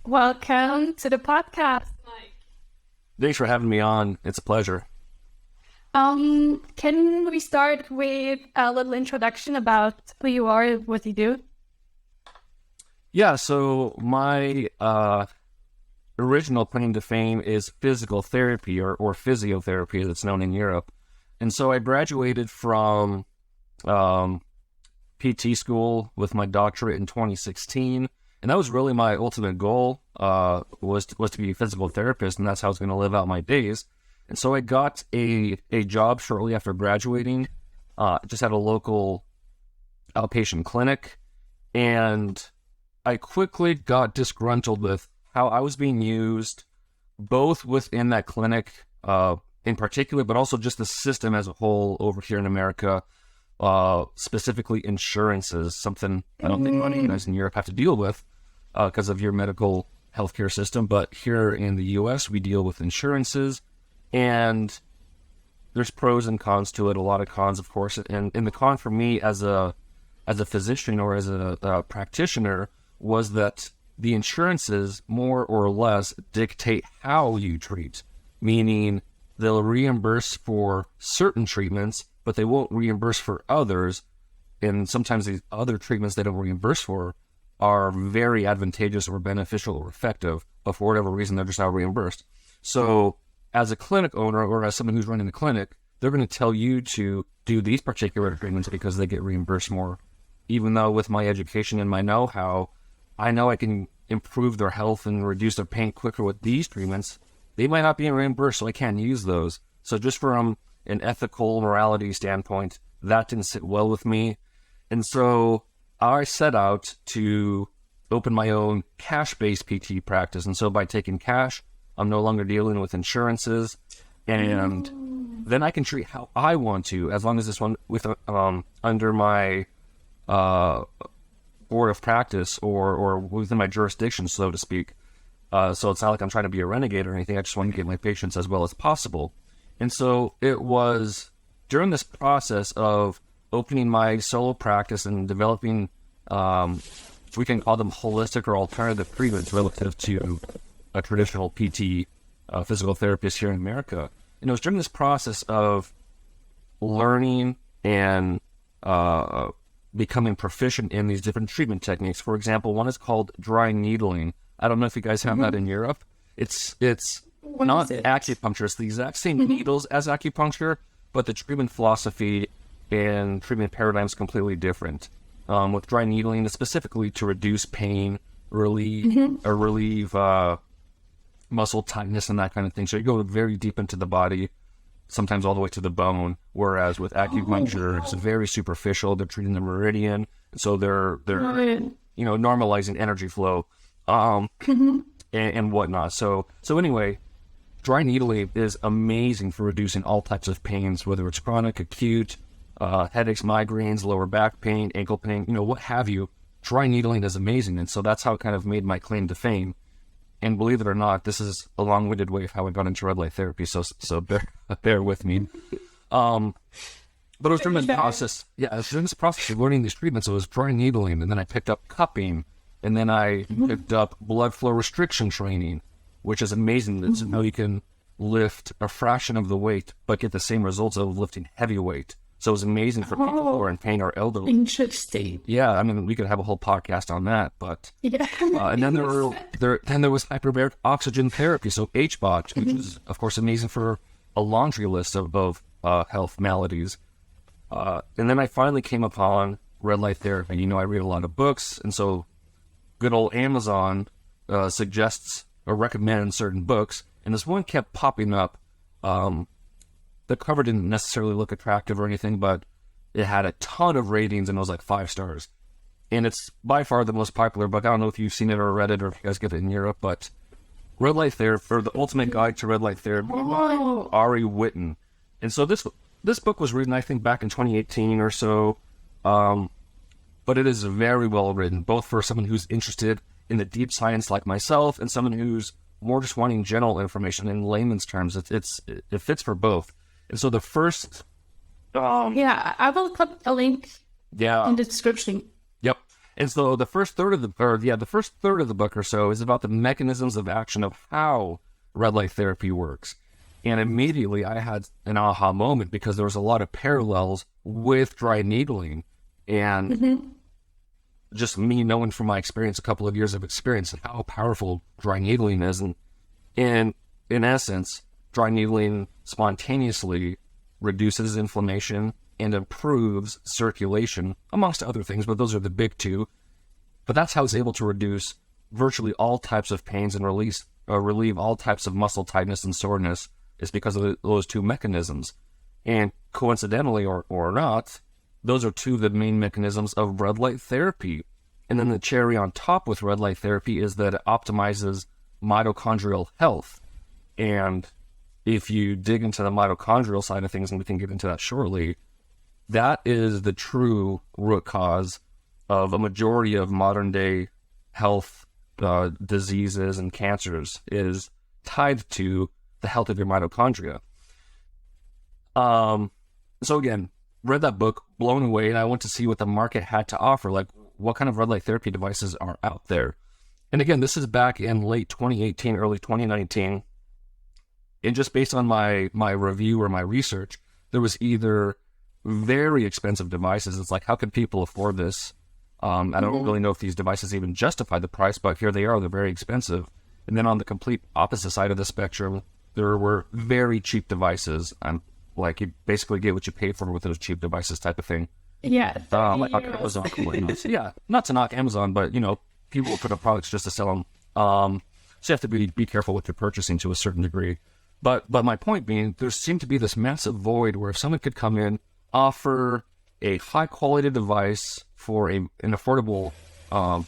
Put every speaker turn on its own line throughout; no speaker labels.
Welcome to the podcast, Mike.
Thanks for having me on. It's a pleasure.
Can we start with a little introduction about who you are and what you do?
Yeah, so my original claim to fame is physical therapy or physiotherapy as it's known in Europe. And so I graduated from PT school with my doctorate in 2016. And that was really my ultimate goal, was to be a physical therapist, and that's how I was going to live out my days. And so I got a job shortly after graduating, just at a local outpatient clinic, and I quickly got disgruntled with how I was being used, both within that clinic in particular, but also just the system as a whole over here in America, specifically insurances, something I don't think many of you guys in Europe have to deal with because of your medical healthcare system. But here in the US, we deal with insurances, and there's pros and cons to it, a lot of cons, of course. And the con for me as a physician or as a practitioner was that the insurances more or less dictate how you treat, meaning they'll reimburse for certain treatments, but they won't reimburse for others. And sometimes these other treatments they don't reimburse for are very advantageous or beneficial or effective, but for whatever reason, they're just not reimbursed. So as a clinic owner or as someone who's running a clinic, they're going to tell you to do these particular treatments because they get reimbursed more. Even though with my education and my know-how, I know I can improve their health and reduce their pain quicker with these treatments, they might not be reimbursed, so I can't use those. So just from an ethical morality standpoint, that didn't sit well with me. And so I set out to open my own cash-based PT practice. And so by taking cash, I'm no longer dealing with insurances, and then I can treat how I want to, as long as this one with under my board of practice or within my jurisdiction, so to speak. So it's not like I'm trying to be a renegade or anything. I just want to get my patients as well as possible. And so it was during this process of opening my solo practice and developing, we can call them holistic or alternative treatments relative to a traditional PT, physical therapist here in America. And it was during this process of learning and becoming proficient in these different treatment techniques. For example, one is called dry needling. I don't know if you guys have that in Europe. It's not acupuncture. It's the exact same needles as acupuncture, but the treatment philosophy and treatment paradigm is completely different. With dry needling, it's specifically to reduce pain, relieve muscle tightness and that kind of thing. So you go very deep into the body, sometimes all the way to the bone. Whereas with acupuncture, it's very superficial. They're treating the meridian, so they're normalizing energy flow, and whatnot. So anyway, dry needling is amazing for reducing all types of pains, whether it's chronic, acute, headaches, migraines, lower back pain, ankle pain, what have you. Dry needling is amazing, and so that's how it kind of made my claim to fame. And believe it or not, this is a long-winded way of how I got into red light therapy, so bear with me. But it was during this process, of learning these treatments. It was dry needling, and then I picked up cupping, and then I picked up blood flow restriction training, which is amazing. It's how you can lift a fraction of the weight, but get the same results of lifting heavy weight. So it was amazing for people who are in pain or elderly.
Interesting.
Yeah, I mean, we could have a whole podcast on that, but and then there was hyperbaric oxygen therapy, so HBOT, which is of course amazing for a laundry list of health maladies. And then I finally came upon red light therapy. I read a lot of books, and so good old Amazon suggests or recommends certain books, and this one kept popping up. The cover didn't necessarily look attractive or anything, but it had a ton of ratings, and it was like 5 stars. And it's by far the most popular book. I don't know if you've seen it or read it, or if you guys get it in Europe, but Red Light Therapy, or The Ultimate Guide to Red Light Therapy, by Ari Whitten. And so this book was written, I think, back in 2018 or so, but it is very well written, both for someone who's interested in the deep science like myself, and someone who's more just wanting general information in layman's terms. It fits for both. And so the first...
I will put a link in the description.
Yep. And so the first third of the book or so is about the mechanisms of action of how red light therapy works. And immediately I had an aha moment because there was a lot of parallels with dry needling and just me knowing from my experience, a couple of years of experience, and how powerful dry needling is. And in essence, dry needling spontaneously reduces inflammation and improves circulation, amongst other things, but those are the big two. But that's how it's able to reduce virtually all types of pains and relieve all types of muscle tightness and soreness, is because of those two mechanisms. And coincidentally or not, those are two of the main mechanisms of red light therapy. And then the cherry on top with red light therapy is that it optimizes mitochondrial health. And if you dig into the mitochondrial side of things, and we can get into that shortly, that is the true root cause of a majority of modern day health diseases and cancers, is tied to the health of your mitochondria. So again, read that book, blown away, and I went to see what the market had to offer, like what kind of red light therapy devices are out there. And again, this is back in late 2018, early 2019. And just based on my review or my research, there was either very expensive devices. It's like, how can people afford this? I don't really know if these devices even justify the price, but here they are. They're very expensive. And then on the complete opposite side of the spectrum, there were very cheap devices. Like, you basically get what you pay for with those cheap devices type of thing.
Yeah.
Like Amazon. Yeah, not to knock Amazon, but, people will put up products just to sell them. So you have to be careful what you're purchasing to a certain degree. But my point being, there seemed to be this massive void where if someone could come in, offer a high-quality device for an affordable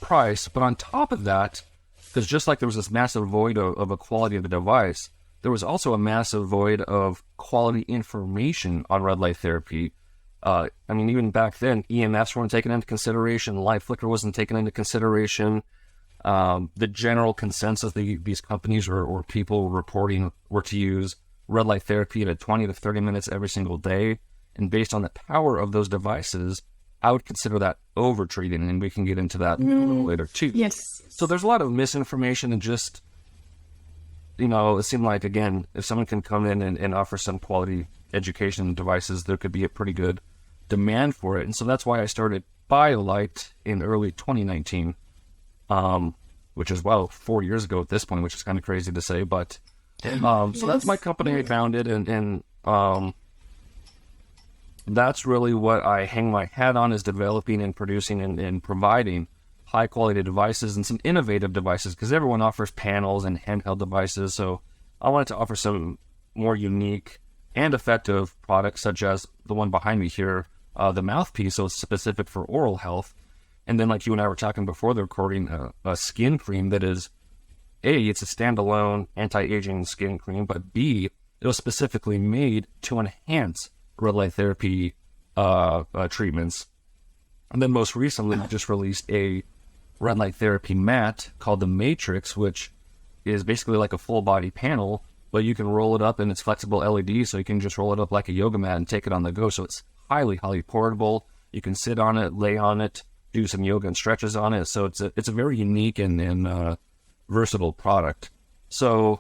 price, but on top of that, because just like there was this massive void of a quality of the device, there was also a massive void of quality information on red light therapy. Even back then, EMFs weren't taken into consideration, light flicker wasn't taken into consideration. The general consensus these companies or people reporting were to use red light therapy at 20 to 30 minutes every single day. And based on the power of those devices, I would consider that over-treating, and we can get into that a little later too.
Yes.
So there's a lot of misinformation, and just, it seemed like, again, if someone can come in and offer some quality education devices, there could be a pretty good demand for it. And so that's why I started Biolight in early 2019, which is, 4 years ago at this point, which is kind of crazy to say. But so that's my company. I founded, and that's really what I hang my hat on, is developing and producing and providing high quality devices and some innovative devices, because everyone offers panels and handheld devices. So I wanted to offer some more unique and effective products, such as the one behind me here, the mouthpiece, so it's specific for oral health. And then, like you and I were talking before the recording, a skin cream that is, A, it's a standalone anti-aging skin cream, but B, it was specifically made to enhance red light therapy treatments. And then most recently, we just released a red light therapy mat called the Matrix, which is basically like a full body panel, but you can roll it up, and it's flexible LED, so you can just roll it up like a yoga mat and take it on the go. So it's highly, highly portable. You can sit on it, lay on it, do some yoga and stretches on it. So it's a very unique and versatile product. So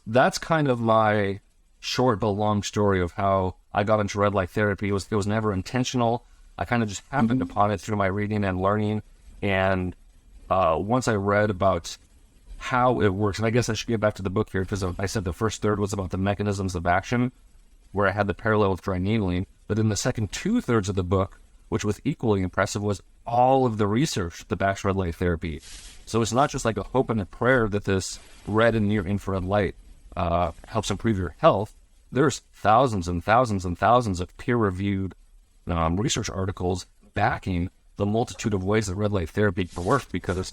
that's kind of my short but long story of how I got into red light therapy. It was never intentional. I kind of just happened upon it through my reading and learning. And once I read about how it works, and I guess I should get back to the book here, because I said the first third was about the mechanisms of action, where I had the parallel with dry needling. But then the second 2/3 of the book, which was equally impressive, was all of the research that backs red light therapy. So it's not just like a hope and a prayer that this red and near infrared light helps improve your health. There's thousands and thousands and thousands of peer-reviewed research articles backing the multitude of ways that red light therapy can work, because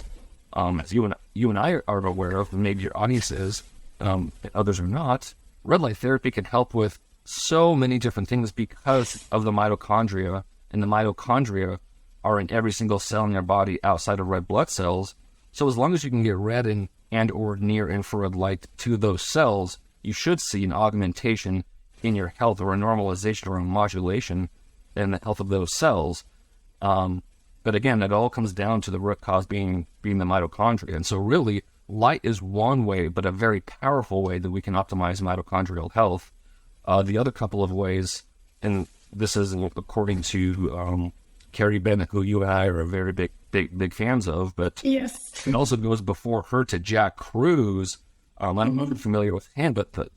as you and I are aware of, and maybe your audience is, and others are not, red light therapy can help with so many different things because of the mitochondria, and the mitochondria are in every single cell in your body outside of red blood cells. So as long as you can get red and or near infrared light to those cells, you should see an augmentation in your health, or a normalization or a modulation in the health of those cells. And But again, it all comes down to the root cause being the mitochondria. And so really, light is one way, but a very powerful way that we can optimize mitochondrial health. The other couple of ways, and this is according to Carrie Bennett, who you and I are very big fans of, but
Yes.
it also goes before her to Jack Cruz. I'm not familiar with him, but the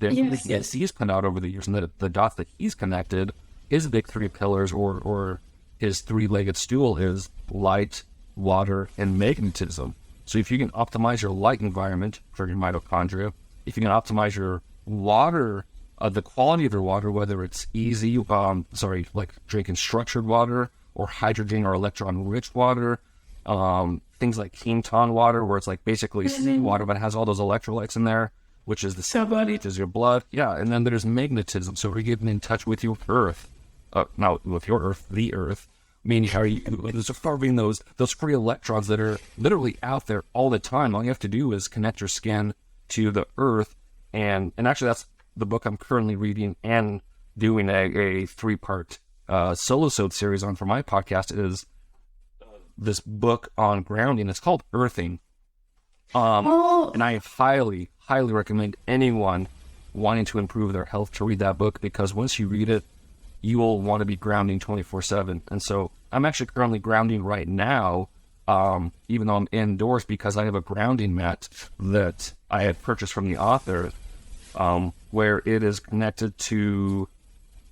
yes, he's put out over the years, and the dots that he's connected, his big three pillars or his three-legged stool is light, water, and magnetism. So if you can optimize your light environment for your mitochondria, if you can optimize your water, the quality of your water, whether it's easy, like drinking structured water or hydrogen or electron-rich water, things like Quinton water, where it's like basically water, but it has all those electrolytes in there, which is is your blood. Yeah, and then there's magnetism. So we're getting in touch with your earth. Not with your earth, the earth. Meaning, how are you absorbing those free electrons that are literally out there all the time? All you have to do is connect your skin to the earth, and actually that's the book I'm currently reading and doing a 3-part solo-sode series on for my podcast is this book on grounding. It's called Earthing. And I highly recommend anyone wanting to improve their health to read that book, because once you read it, you will want to be grounding 24/7. And so I'm actually currently grounding right now, even though I'm indoors, because I have a grounding mat that I had purchased from the author, where it is connected to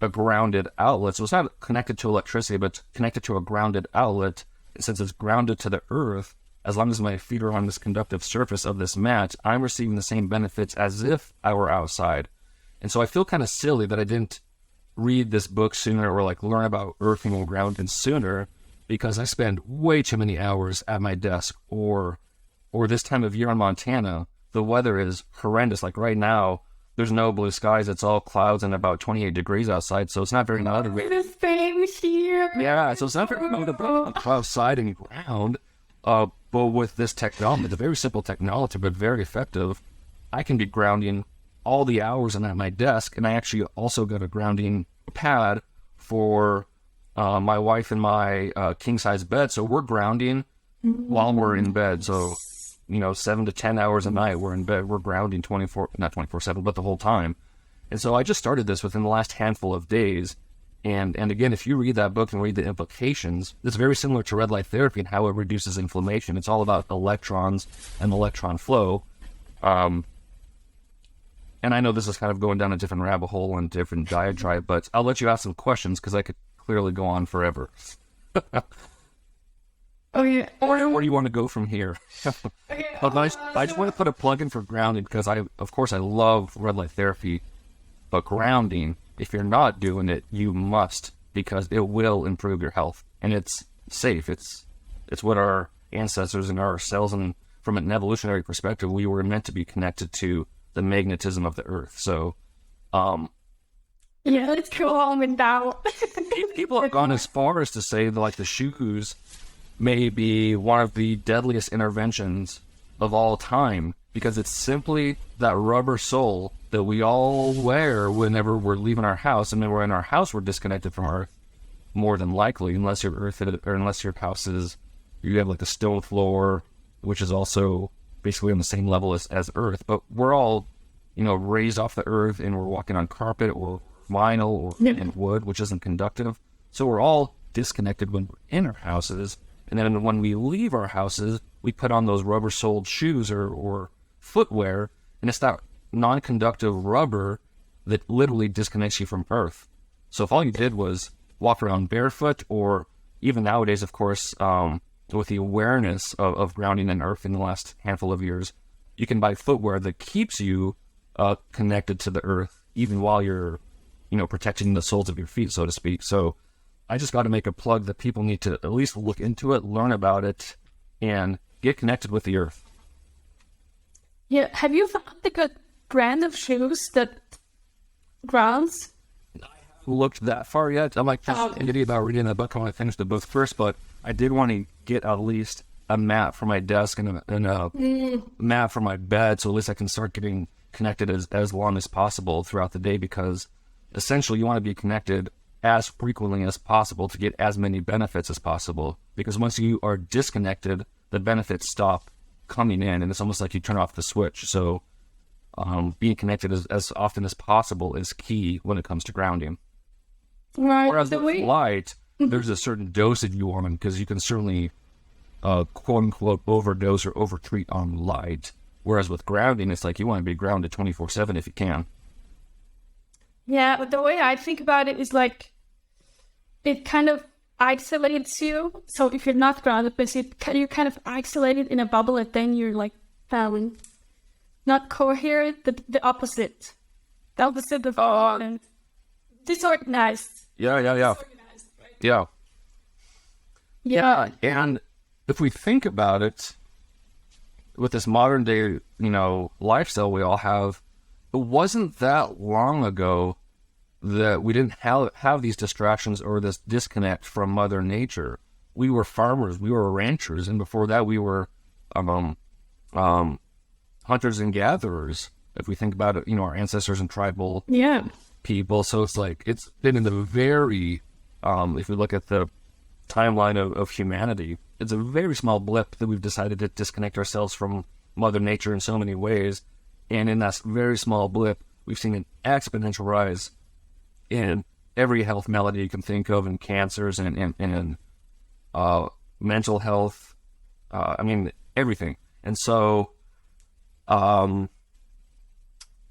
a grounded outlet. So it's not connected to electricity, but it's connected to a grounded outlet. And since it's grounded to the earth, as long as my feet are on this conductive surface of this mat, I'm receiving the same benefits as if I were outside. And so I feel kind of silly that I didn't read this book sooner, or like learn about earthing and grounding sooner, because I spend way too many hours at my desk, or this time of year in Montana, the weather is horrendous. Like right now, there's no blue skies. It's all clouds and about 28 degrees outside. So it's not very motivating.
The same here.
Yeah, so it's not very motivating to go outside and ground. But with this technology, it's a very simple technology, but very effective. I can be grounding all the hours I'm at my desk, and I actually also got a grounding pad for my wife and my king-size bed. So we're grounding while we're in bed. So, 7 to 10 hours a night we're in bed. We're grounding not 24/7, but the whole time. And so I just started this within the last handful of days. And again, if you read that book and read the implications, it's very similar to red light therapy and how it reduces inflammation. It's all about electrons and electron flow. And I know this is kind of going down a different rabbit hole and different diatribe, but I'll let you ask some questions, because I could clearly go on forever.
Okay.
Where do you want to go from here? I just want to put a plug in for grounding, because of course I love red light therapy, but grounding, if you're not doing it, you must, because it will improve your health, and it's safe. It's what our ancestors and our cells, and from an evolutionary perspective, we were meant to be connected to the magnetism of the earth. So,
yeah, let's go on with that.
People have gone as far as to say that, like, the shoes may be one of the deadliest interventions of all time, because it's simply that rubber sole that we all wear whenever we're leaving our house. And when we're in our house, we're disconnected from Earth, more than likely, unless your house is, you have like a stone floor, which is also basically on the same level as Earth. But we're all, raised off the Earth, and we're walking on carpet or vinyl or and wood, which isn't conductive. So we're all disconnected when we're in our houses. And then when we leave our houses, we put on those rubber-soled shoes or footwear, and it's that non-conductive rubber that literally disconnects you from Earth. So if all you did was walk around barefoot, or even nowadays, of course, with the awareness of grounding and Earth in the last handful of years, you can buy footwear that keeps you connected to the Earth, even while you're, protecting the soles of your feet, so to speak. So I just got to make a plug that people need to at least look into it, learn about it, and get connected with the Earth.
Yeah, have you found a good brand of shoes that grounds?
I haven't looked that far yet. I'm like idiot about reading that book. I want to finish the book first, but I did want to get at least a mat for my desk and a mat for my bed, so at least I can start getting connected as long as possible throughout the day, because essentially you want to be connected as frequently as possible to get as many benefits as possible. Because once you are disconnected, the benefits stop coming in, and it's almost like you turn off the switch. So being connected as often as possible is key when it comes to grounding.
Right.
Whereas with light, there's a certain dosage you want, because you can certainly quote unquote overdose or overtreat on light. Whereas with grounding, it's like you want to be grounded 24/7 if you can.
Yeah, but the way I think about it is like it kind of isolates you. So if you're not grounded, but you're kind of isolated in a bubble, and then you're like not coherent, the opposite. The opposite of disorganized.
Yeah.
Disorganized, right?
Yeah.
Yeah.
And if we think about it, with this modern day, lifestyle we all have, it wasn't that long ago that we didn't have these distractions or this disconnect from Mother Nature. We were farmers, we were ranchers, and before that we were hunters and gatherers. If we think about it, our ancestors and tribal people. So it's like, it's been in the very, if we look at the timeline of humanity, it's a very small blip that we've decided to disconnect ourselves from Mother Nature in so many ways. And in that very small blip, we've seen an exponential rise in every health malady you can think of, in cancers and mental health. Everything. And so, where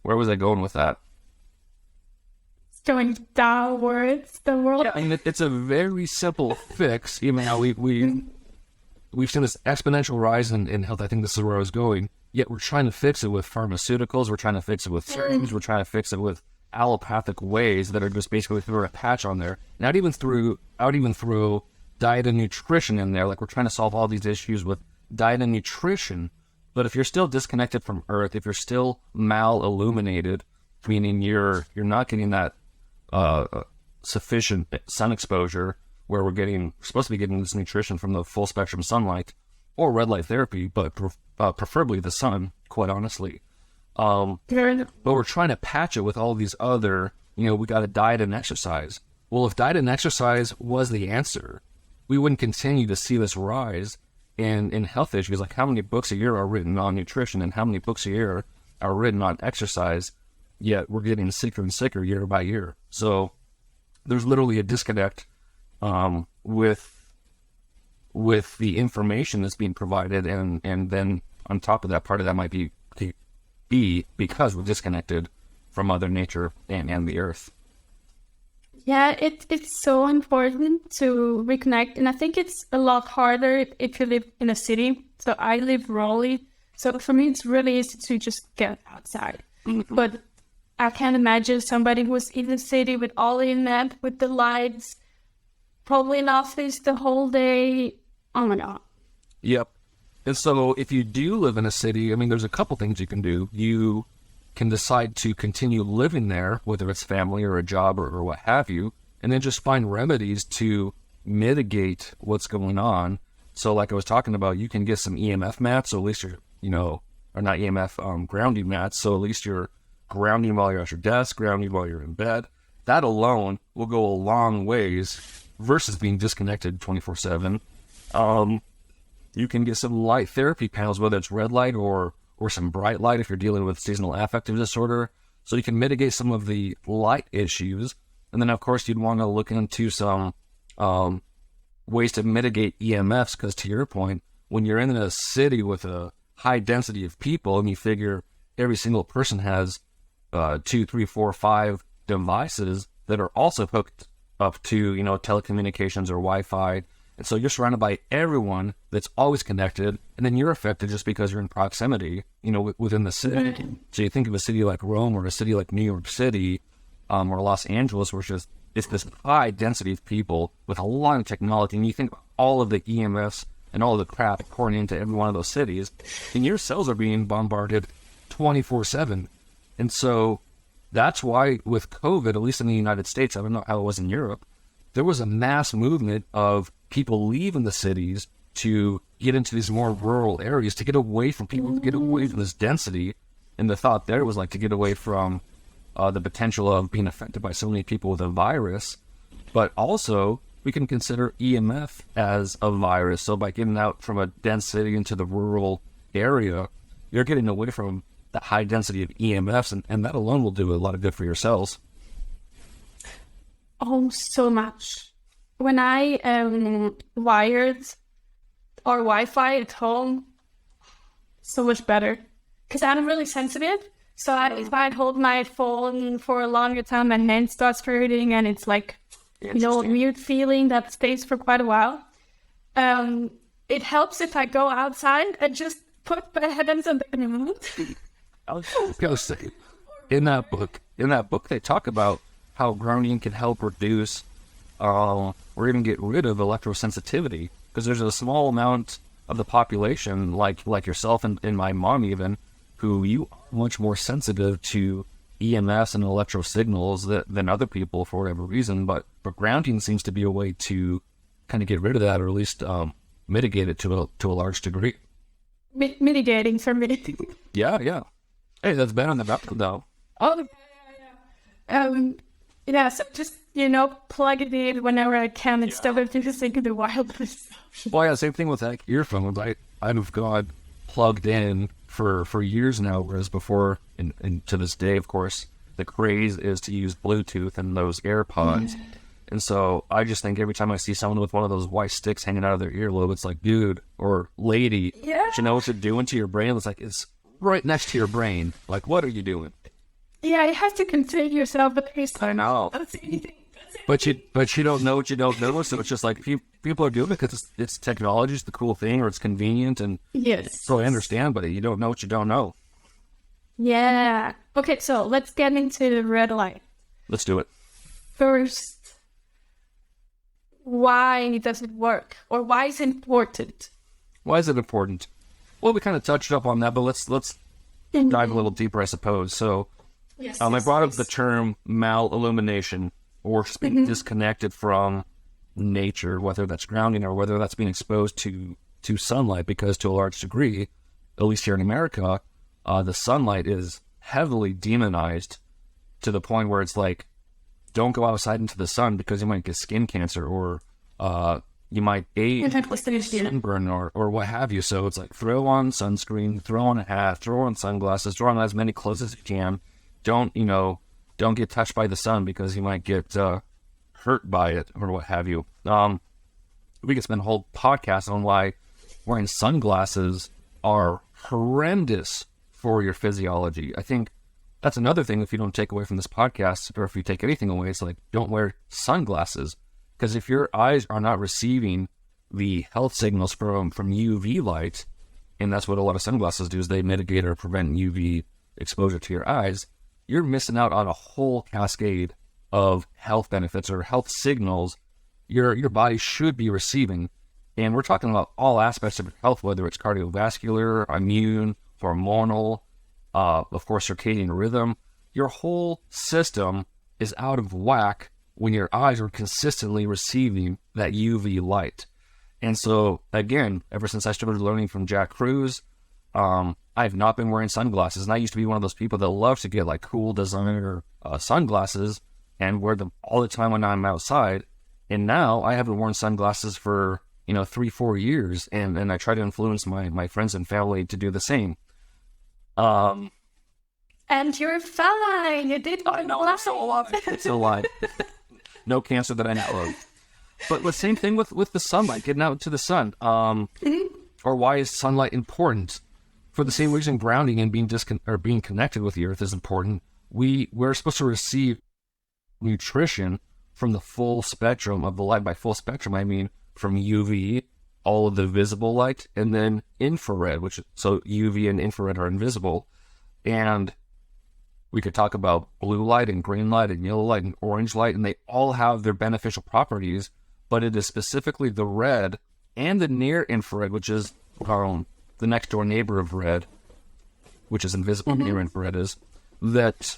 was I going with that?
It's going downwards, the world.
Yeah, it's a very simple fix. Even how we've seen this exponential rise in health. I think this is where I was going. Yet we're trying to fix it with pharmaceuticals. We're trying to fix it with serums. We're trying to fix it with allopathic ways that are just basically throw a patch on there. Not even through diet and nutrition in there. Like, we're trying to solve all these issues with diet and nutrition. But if you're still disconnected from Earth, if you're still mal-illuminated, meaning you're not getting that sufficient sun exposure, where we're supposed to be getting this nutrition from the full spectrum sunlight or red light therapy, but preferably the sun, quite honestly. But we're trying to patch it with all these other, we got to diet and exercise. Well, if diet and exercise was the answer, we wouldn't continue to see this rise in health issues. Like, how many books a year are written on nutrition and how many books a year are written on exercise, yet we're getting sicker and sicker year by year. So there's literally a disconnect with the information that's being provided, and then on top of that, part of that might be because we're disconnected from Mother Nature and the Earth.
Yeah, it's so important to reconnect, and I think it's a lot harder if you live in a city. So I live rurally, so for me it's really easy to just get outside. But I can't imagine somebody who's in the city with all the internet, with the lights, probably in office the whole day. Oh my God.
Yep. And so if you do live in a city, there's a couple things you can do. You can decide to continue living there, whether it's family or a job or what have you, and then just find remedies to mitigate what's going on. So like I was talking about, you can get some EMF mats, so at least you're, or not EMF, grounding mats, so at least you're grounding while you're at your desk, grounding while you're in bed. That alone will go a long ways versus being disconnected 24/7. You can get some light therapy panels, whether it's red light or some bright light if you're dealing with seasonal affective disorder, so you can mitigate some of the light issues. And then, of course, you'd want to look into some ways to mitigate EMFs, because to your point, when you're in a city with a high density of people, and you figure every single person has 2, 3, 4, 5 devices that are also hooked up to, telecommunications or Wi-Fi. And so you're surrounded by everyone that's always connected, and then you're affected just because you're in proximity, within the city. So you think of a city like Rome or a city like New York City or Los Angeles, where it's this high density of people with a lot of technology, and you think of all of the EMFs and all of the crap pouring into every one of those cities, and your cells are being bombarded 24/7. And so that's why with COVID, at least in the United States, I don't know how it was in Europe, there was a mass movement of people leaving the cities to get into these more rural areas, to get away from people, to get away from this density. And the thought there was like to get away from the potential of being affected by so many people with a virus. But also, we can consider EMF as a virus. So by getting out from a dense city into the rural area, you're getting away from the high density of EMFs, and that alone will do a lot of good for your cells.
Oh, so much. When I wired our Wi-Fi at home, so much better. Because I'm really sensitive. So if I hold my phone for a longer time, my hand starts hurting, and it's like, a weird feeling that stays for quite a while. It helps if I go outside and just put my hands on the ground.
I was going to say, in that book, they talk about how grounding can help reduce or even get rid of electrosensitivity, because there's a small amount of the population, like yourself and my mom even, who you are much more sensitive to EMS and electro signals than other people for whatever reason. But grounding seems to be a way to kind of get rid of that, or at least mitigate it to a large degree.
Mitigating for mitigating.
Yeah. Hey, that's bad on the back though.
Oh, yeah. So just plug it in whenever I can instead of just thinking the wireless.
Well, yeah, same thing with like earphones. I've got plugged in for years now, whereas before, and to this day, of course, the craze is to use Bluetooth and those AirPods. And so I just think every time I see someone with one of those white sticks hanging out of their earlobe, it's like, dude or lady, you know what you're doing to your brain? It's like, it's right next to your brain. Like, what are you doing?
Yeah, you have to contain yourself, but
I know. But you don't know what you don't know, so it's just like people are doing it because it's technology, it's the cool thing, or it's convenient, and
yes.
So I understand, but you don't know what you don't know.
Yeah. Okay, so let's get into the red light.
Let's do it.
First, why does it work, or why is it important?
Why is it important? Well, we kind of touched up on that, but let's dive a little deeper, I suppose. So, I brought up the term malillumination, or just being disconnected from nature, whether that's grounding or whether that's being exposed to sunlight, because to a large degree, at least here in America, the sunlight is heavily demonized to the point where it's like, don't go outside into the sun because you might get skin cancer, or you might age, sunburn, or what have you. So it's like, throw on sunscreen, throw on a hat, throw on sunglasses, throw on as many clothes as you can. Don't get touched by the sun because you might get hurt by it or what have you. We could spend a whole podcast on why wearing sunglasses are horrendous for your physiology. I think that's another thing, if you don't take away from this podcast, or if you take anything away, it's like, don't wear sunglasses. Because if your eyes are not receiving the health signals from UV light, and that's what a lot of sunglasses do, is they mitigate or prevent UV exposure to your eyes, you're missing out on a whole cascade of health benefits or health signals your body should be receiving. And we're talking about all aspects of health, whether it's cardiovascular, immune, hormonal, of course, circadian rhythm. Your whole system is out of whack when your eyes are consistently receiving that UV light. And so, again, ever since I started learning from Jack Cruz, I've not been wearing sunglasses. And I used to be one of those people that love to get like cool designer sunglasses and wear them all the time when I'm outside. And now I haven't worn sunglasses for 3-4 years, and I try to influence my friends and family to do the same.
And you're fine. You did.
I know, I'm still alive. It's still alive. No cancer that I know of. But the same thing with the sunlight, getting out into the sun. Or why is sunlight important? For the same reason grounding and being connected with the earth is important. We're supposed to receive nutrition from the full spectrum of the light. By full spectrum, I mean from UV, all of the visible light, and then infrared, so UV and infrared are invisible. And we could talk about blue light and green light and yellow light and orange light, and they all have their beneficial properties, but it is specifically the red and the near infrared, which is the next door neighbor of red, which is invisible, near infrared is, that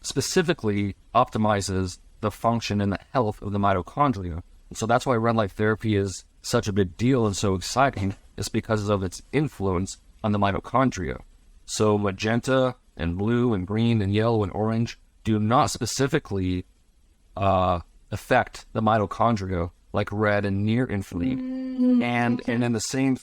specifically optimizes the function and the health of the mitochondria. And so that's why red light therapy is such a big deal and so exciting, is because of its influence on the mitochondria. So magenta and blue and green and yellow and orange do not specifically affect the mitochondria like red and near infrared. And in the same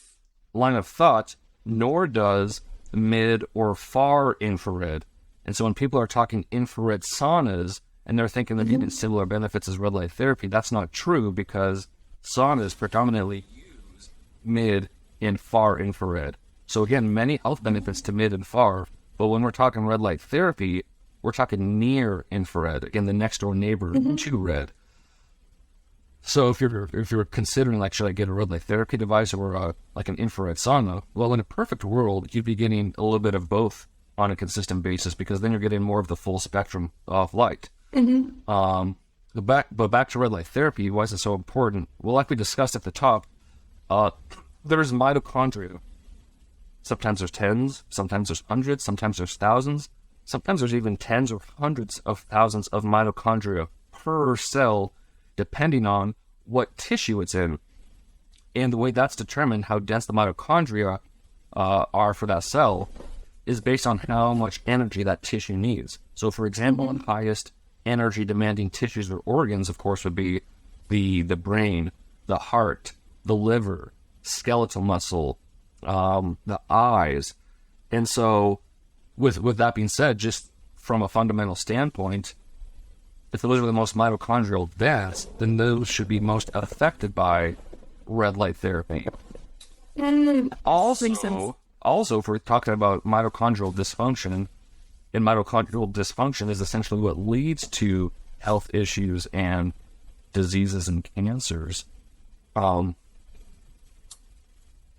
line of thought, nor does mid or far infrared. And so when people are talking infrared saunas and they're thinking they're getting similar benefits as red light therapy, that's not true, because saunas predominantly use mid and far infrared. So again, many health benefits to mid and far, but when we're talking red light therapy, we're talking near infrared. Again, the next door neighbor to red. So if you're considering, like, should I get a red light therapy device or like an infrared sauna? Well, in a perfect world, you'd be getting a little bit of both on a consistent basis, because then you're getting more of the full spectrum of light. But back to red light therapy, why is it so important? Well, like we discussed at the top, there's mitochondria. Sometimes there's tens, sometimes there's hundreds, sometimes there's thousands, sometimes there's even tens or hundreds of thousands of mitochondria per cell, depending on what tissue it's in. And the way that's determined, how dense the mitochondria are for that cell, is based on how much energy that tissue needs. So, for example, the highest energy demanding tissues or organs, of course, would be the brain, the heart, the liver, skeletal muscle, the eyes. And so with that being said, just from a fundamental standpoint, if those are the most mitochondrial dense, then those should be most affected by red light therapy. Also, if we're talking about mitochondrial dysfunction, and mitochondrial dysfunction is essentially what leads to health issues and diseases and cancers. And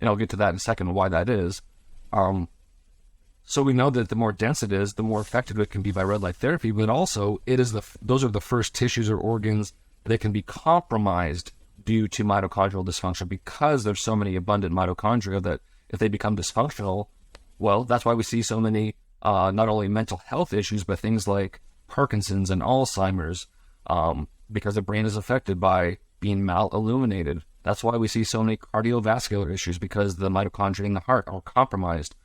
I'll get to that in a second, why that is. So we know that the more dense it is, the more effective it can be by red light therapy, but also those are the first tissues or organs that can be compromised due to mitochondrial dysfunction, because there's so many abundant mitochondria that if they become dysfunctional, well, that's why we see so many not only mental health issues, but things like Parkinson's and Alzheimer's, because the brain is affected by being mal-illuminated. That's why we see so many cardiovascular issues, because the mitochondria in the heart are compromised.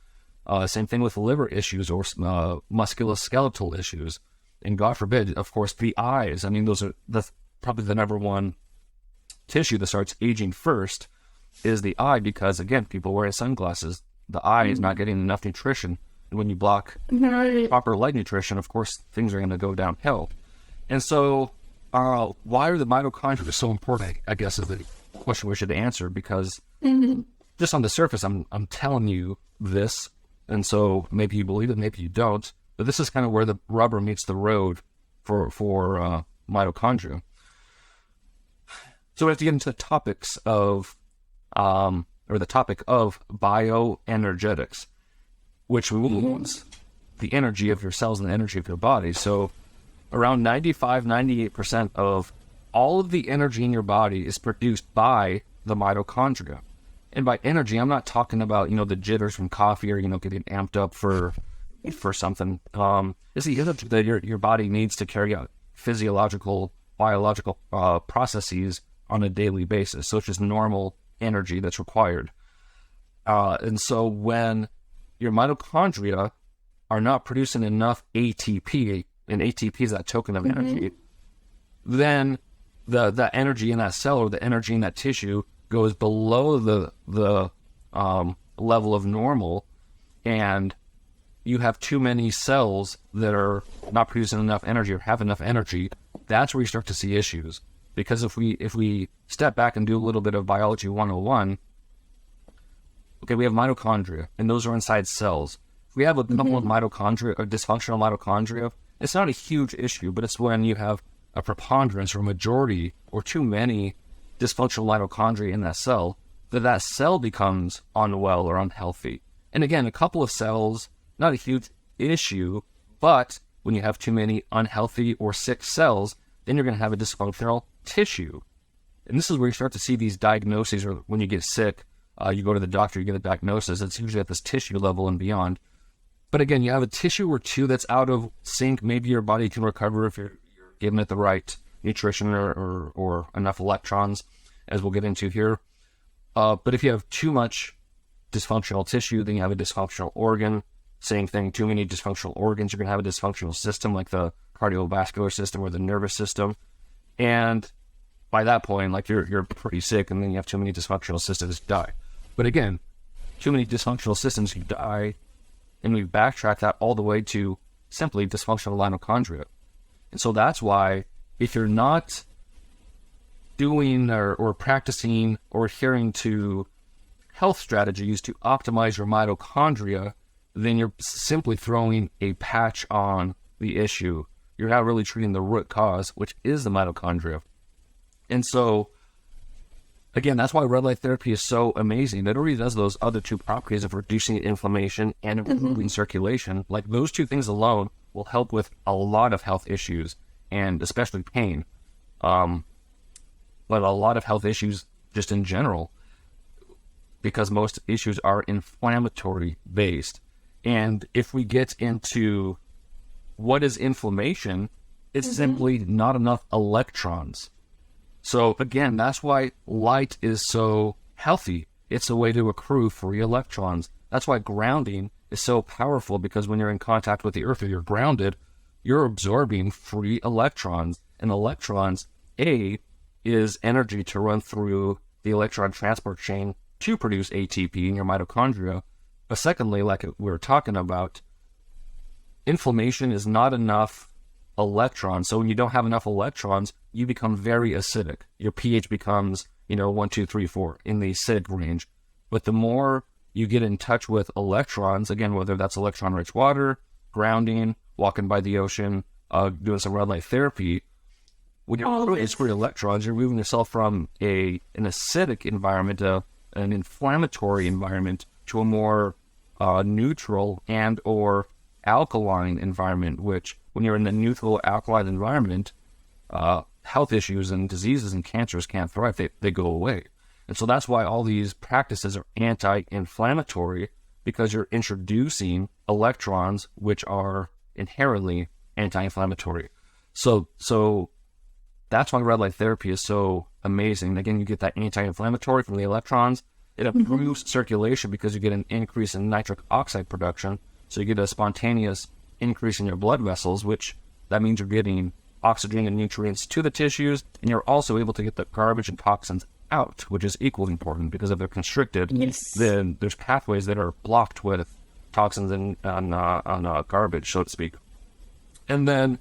Same thing with liver issues or musculoskeletal issues. And God forbid, of course, the eyes. I mean, those are probably the number one tissue that starts aging first is the eye, because, again, people wearing sunglasses, the eye is not getting enough nutrition. And when you block proper light nutrition, of course, things are going to go downhill. And so why are the mitochondria so important, I guess, is the question we should answer, because just on the surface, I'm telling you this, and so maybe you believe it, maybe you don't, but this is kind of where the rubber meets the road for mitochondria. So we have to get into the topics of, or the topic of bioenergetics, which means the energy of your cells and the energy of your body. So around 98% of all of the energy in your body is produced by the mitochondria. And by energy, I'm not talking about, the jitters from coffee or, getting amped up for something. It's the energy that your body needs to carry out physiological, biological processes on a daily basis. So it's just normal energy that's required. And so when your mitochondria are not producing enough ATP, and ATP is that token of energy, then the energy in that cell or the energy in that tissue goes below the level of normal, and you have too many cells that are not producing enough energy or have enough energy. That's where you start to see issues. Because if we step back and do a little bit of biology 101, okay, we have mitochondria, and those are inside cells. If we have a couple of mitochondria or dysfunctional mitochondria, it's not a huge issue, but it's when you have a preponderance or a majority or too many dysfunctional mitochondria in that cell that cell becomes unwell or unhealthy. And again, a couple of cells, not a huge issue, but when you have too many unhealthy or sick cells, then you're going to have a dysfunctional tissue. And this is where you start to see these diagnoses, or when you get sick, you go to the doctor, you get a diagnosis. It's usually at this tissue level and beyond. But again, you have a tissue or two that's out of sync. Maybe your body can recover if you're giving it the right nutrition or enough electrons, as we'll get into here. But if you have too much dysfunctional tissue, then you have a dysfunctional organ. Same thing, too many dysfunctional organs, you're going to have a dysfunctional system like the cardiovascular system or the nervous system. And by that point, like you're pretty sick, and then you have too many dysfunctional systems, you die. But again, too many dysfunctional systems, you die, and we backtrack that all the way to simply dysfunctional mitochondria. And so that's why if you're not doing or practicing or adhering to health strategies to optimize your mitochondria, then you're simply throwing a patch on the issue. You're not really treating the root cause, which is the mitochondria. And so, again, that's why red light therapy is so amazing. It already does those other two properties of reducing inflammation and improving circulation. Like, those two things alone will help with a lot of health issues, and especially pain. But a lot of health issues just in general, because most issues are inflammatory based. And if we get into what is inflammation, it's simply not enough electrons. So again, that's why light is so healthy. It's a way to accrue free electrons. That's why grounding is so powerful, because when you're in contact with the earth or you're grounded, you're absorbing free electrons. And electrons, A, is energy to run through the electron transport chain to produce ATP in your mitochondria. But secondly, like we were talking about, inflammation is not enough electrons. So when you don't have enough electrons, you become very acidic. Your pH becomes, 1, 2, 3, 4 in the acidic range. But the more you get in touch with electrons, again, whether that's electron-rich water, grounding, walking by the ocean, doing some red light therapy, when you're putting free electrons, you're moving yourself from an acidic environment, an inflammatory environment, to a more neutral and or alkaline environment, which when you're in a neutral alkaline environment, health issues and diseases and cancers can't thrive. They go away. And so that's why all these practices are anti-inflammatory, because you're introducing electrons, which are inherently anti-inflammatory. So that's why red light therapy is so amazing. Again, you get that anti-inflammatory from the electrons. It improves circulation because you get an increase in nitric oxide production. So you get a spontaneous increase in your blood vessels, which that means you're getting oxygen and nutrients to the tissues, and you're also able to get the garbage and toxins out, which is equally important, because if they're constricted, then there's pathways that are blocked with toxins and on garbage, so to speak. And then,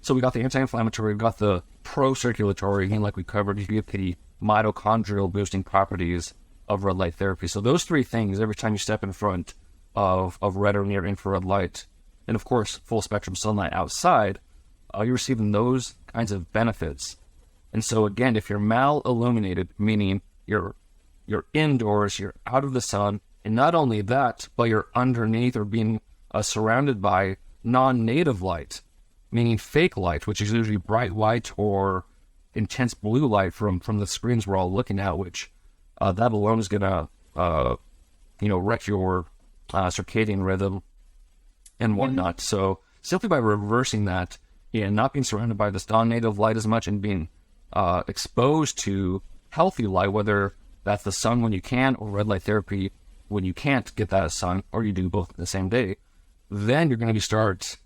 so we got the anti-inflammatory, we got the pro-circulatory, again, like we covered, you get the mitochondrial boosting properties of red light therapy. So those three things, every time you step in front of red or near infrared light, and of course, full spectrum sunlight outside, you're receiving those kinds of benefits. And so again, if you're mal-illuminated, meaning you're indoors, you're out of the sun, and not only that, but you're underneath or being surrounded by non-native light, meaning fake light, which is usually bright white or intense blue light from the screens we're all looking at, which that alone is going to, wreck your circadian rhythm and whatnot. So simply by reversing that and not being surrounded by this non-native light as much, and being exposed to healthy light, whether that's the sun when you can, or red light therapy when you can't get that sun, or you do both in the same day, then you're going to start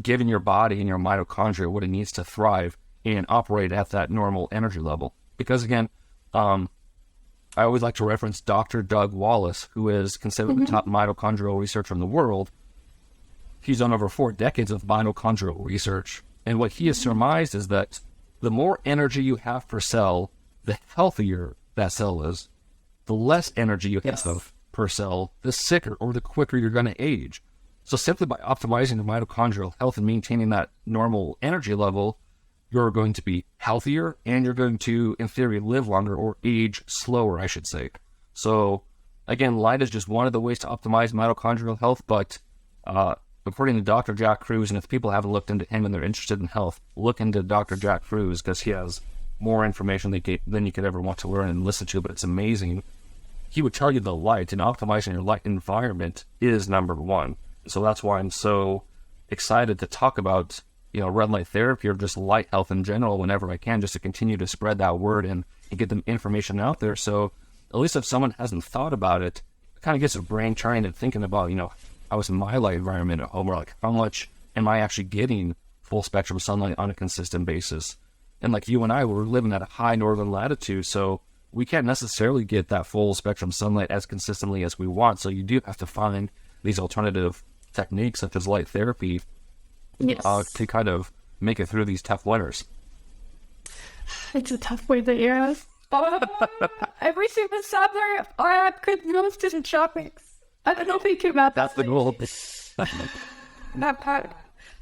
giving your body and your mitochondria what it needs to thrive and operate at that normal energy level. Because again, I always like to reference Dr. Doug Wallace, who is considered the top mitochondrial researcher in the world. He's done over 4 decades of mitochondrial research. And what he has surmised is that the more energy you have per cell, the healthier that cell is. The less energy you have per cell, the sicker or the quicker you're going to age. So simply by optimizing the mitochondrial health and maintaining that normal energy level, you're going to be healthier, and you're going to, in theory, live longer, or age slower, I should say. So again, light is just one of the ways to optimize mitochondrial health, but according to Dr. Jack Kruse, and if people haven't looked into him and they're interested in health, look into Dr. Jack Kruse, because he has more information than you could ever want to learn and listen to, but it's amazing. He would tell you the light, and optimizing your light environment is number one. So that's why I'm so excited to talk about, red light therapy, or just light health in general, whenever I can, just to continue to spread that word and get them information out there. So at least if someone hasn't thought about it, it kind of gets their brain turning and thinking about, how is my light environment at home, or like how much am I actually getting full spectrum sunlight on a consistent basis. And like you and I, we're living at a high northern latitude, so we can't necessarily get that full spectrum sunlight as consistently as we want. So you do have to find these alternative techniques such as light therapy to kind of make it through these tough winters.
It's a tough winter, yeah. Every single summer, I could move to the tropics. I don't know if you came out.
That's the goal.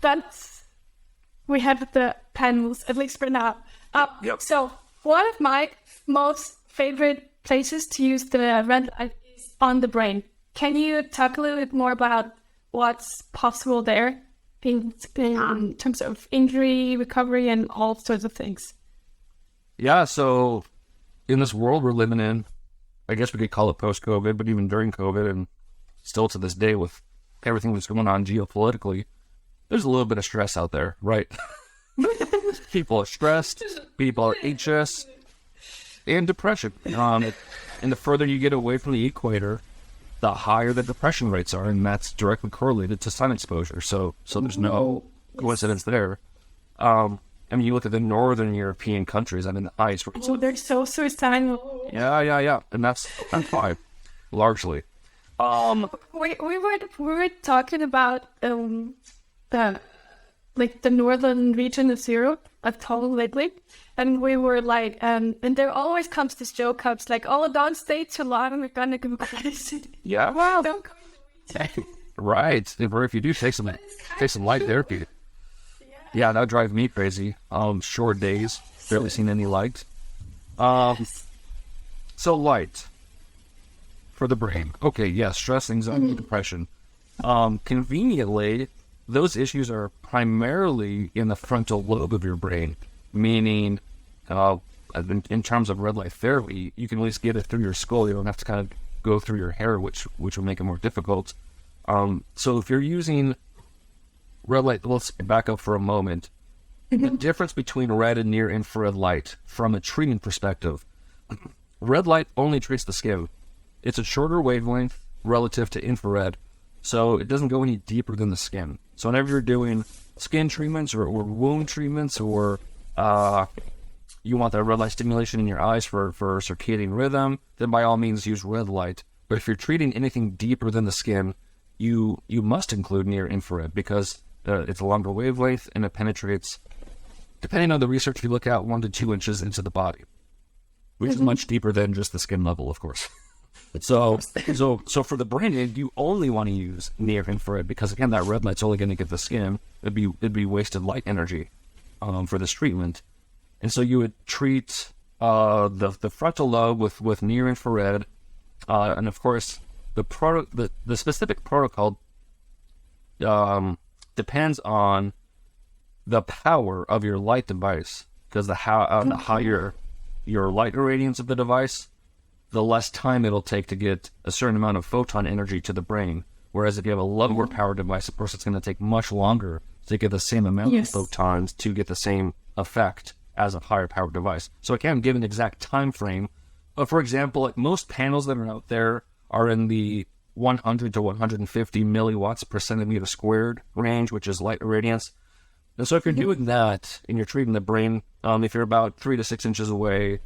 That's, we have the panels, at least for now.
Yep.
So one of my most favorite places to use the red light is on the brain. Can you talk a little bit more about what's possible there in terms of injury, recovery, and all sorts of things?
Yeah, so in this world we're living in, I guess we could call it post-COVID, but even during COVID and still to this day with everything that's going on geopolitically, there's a little bit of stress out there, right? People are stressed, people are anxious, and depression. And the further you get away from the equator, the higher the depression rates are, and that's directly correlated to sun exposure. So there's no coincidence there. I mean, you look at the northern European countries, I mean, the highest rates.
Oh, they're so suicidal.
Yeah. And that's fine, largely.
We were talking about the northern region of Europe, of total lately, and we were like, and there always comes this joke comes like, oh, don't stay too long, we're gonna go crazy.
Yeah,
well, don't go
right. Or if you do take some light therapy. Yeah, that would drive me crazy. Short days, barely seen any light. So light for the brain. Okay, yeah, stress, anxiety, depression. Conveniently, those issues are primarily in the frontal lobe of your brain, meaning in terms of red light therapy, you can at least get it through your skull. You don't have to kind of go through your hair, which will make it more difficult. So if you're using red light, let's back up for a moment. The difference between red and near infrared light from a treatment perspective. Red light only treats the skin. It's a shorter wavelength relative to infrared, so it doesn't go any deeper than the skin. So whenever you're doing skin treatments or wound treatments, or you want that red light stimulation in your eyes for circadian rhythm, then by all means use red light. But if you're treating anything deeper than the skin, you must include near infrared, because it's a longer wavelength and it penetrates, depending on the research you look at, 1 to 2 inches into the body, which is much deeper than just the skin level, of course. So for the brain, you only want to use near infrared, because again, that red light's only going to get the skin. It'd be wasted light energy for this treatment. And so you would treat the frontal lobe with near infrared, and of course the specific protocol depends on the power of your light device, because the higher your light irradiance of the device, the less time it'll take to get a certain amount of photon energy to the brain. Whereas if you have a lower power device, of course, it's going to take much longer to get the same amount of photons to get the same effect as a higher power device. So I can't give an exact time frame, but for example, like most panels that are out there are in the 100 to 150 milliwatts per centimeter squared range, which is light irradiance. And so if you're doing that and you're treating the brain, if you're about 3 to 6 inches away,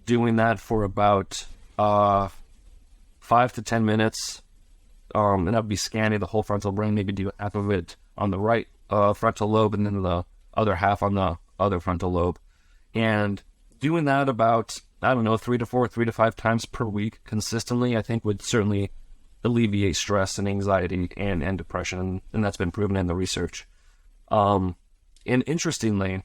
doing that for about 5 to 10 minutes, and that would be scanning the whole frontal brain, maybe do half of it on the right frontal lobe and then the other half on the other frontal lobe. And doing that about, 3 to 5 times per week consistently, I think would certainly alleviate stress and anxiety and depression, and that's been proven in the research. And interestingly,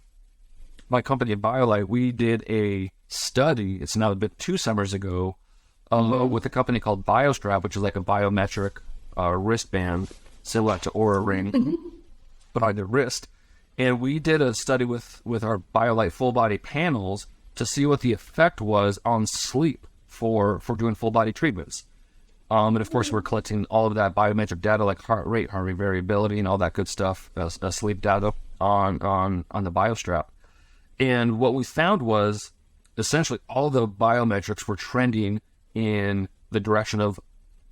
my company Biolight, we did a study, it's now been 2 summers ago, with a company called BioStrap, which is like a biometric wristband similar to Oura Ring, but on the wrist. And we did a study with our Biolight full body panels to see what the effect was on sleep for doing full body treatments. And of course, we're collecting all of that biometric data, like heart rate variability, and all that good stuff, sleep data on the BioStrap. And what we found was essentially all the biometrics were trending in the direction of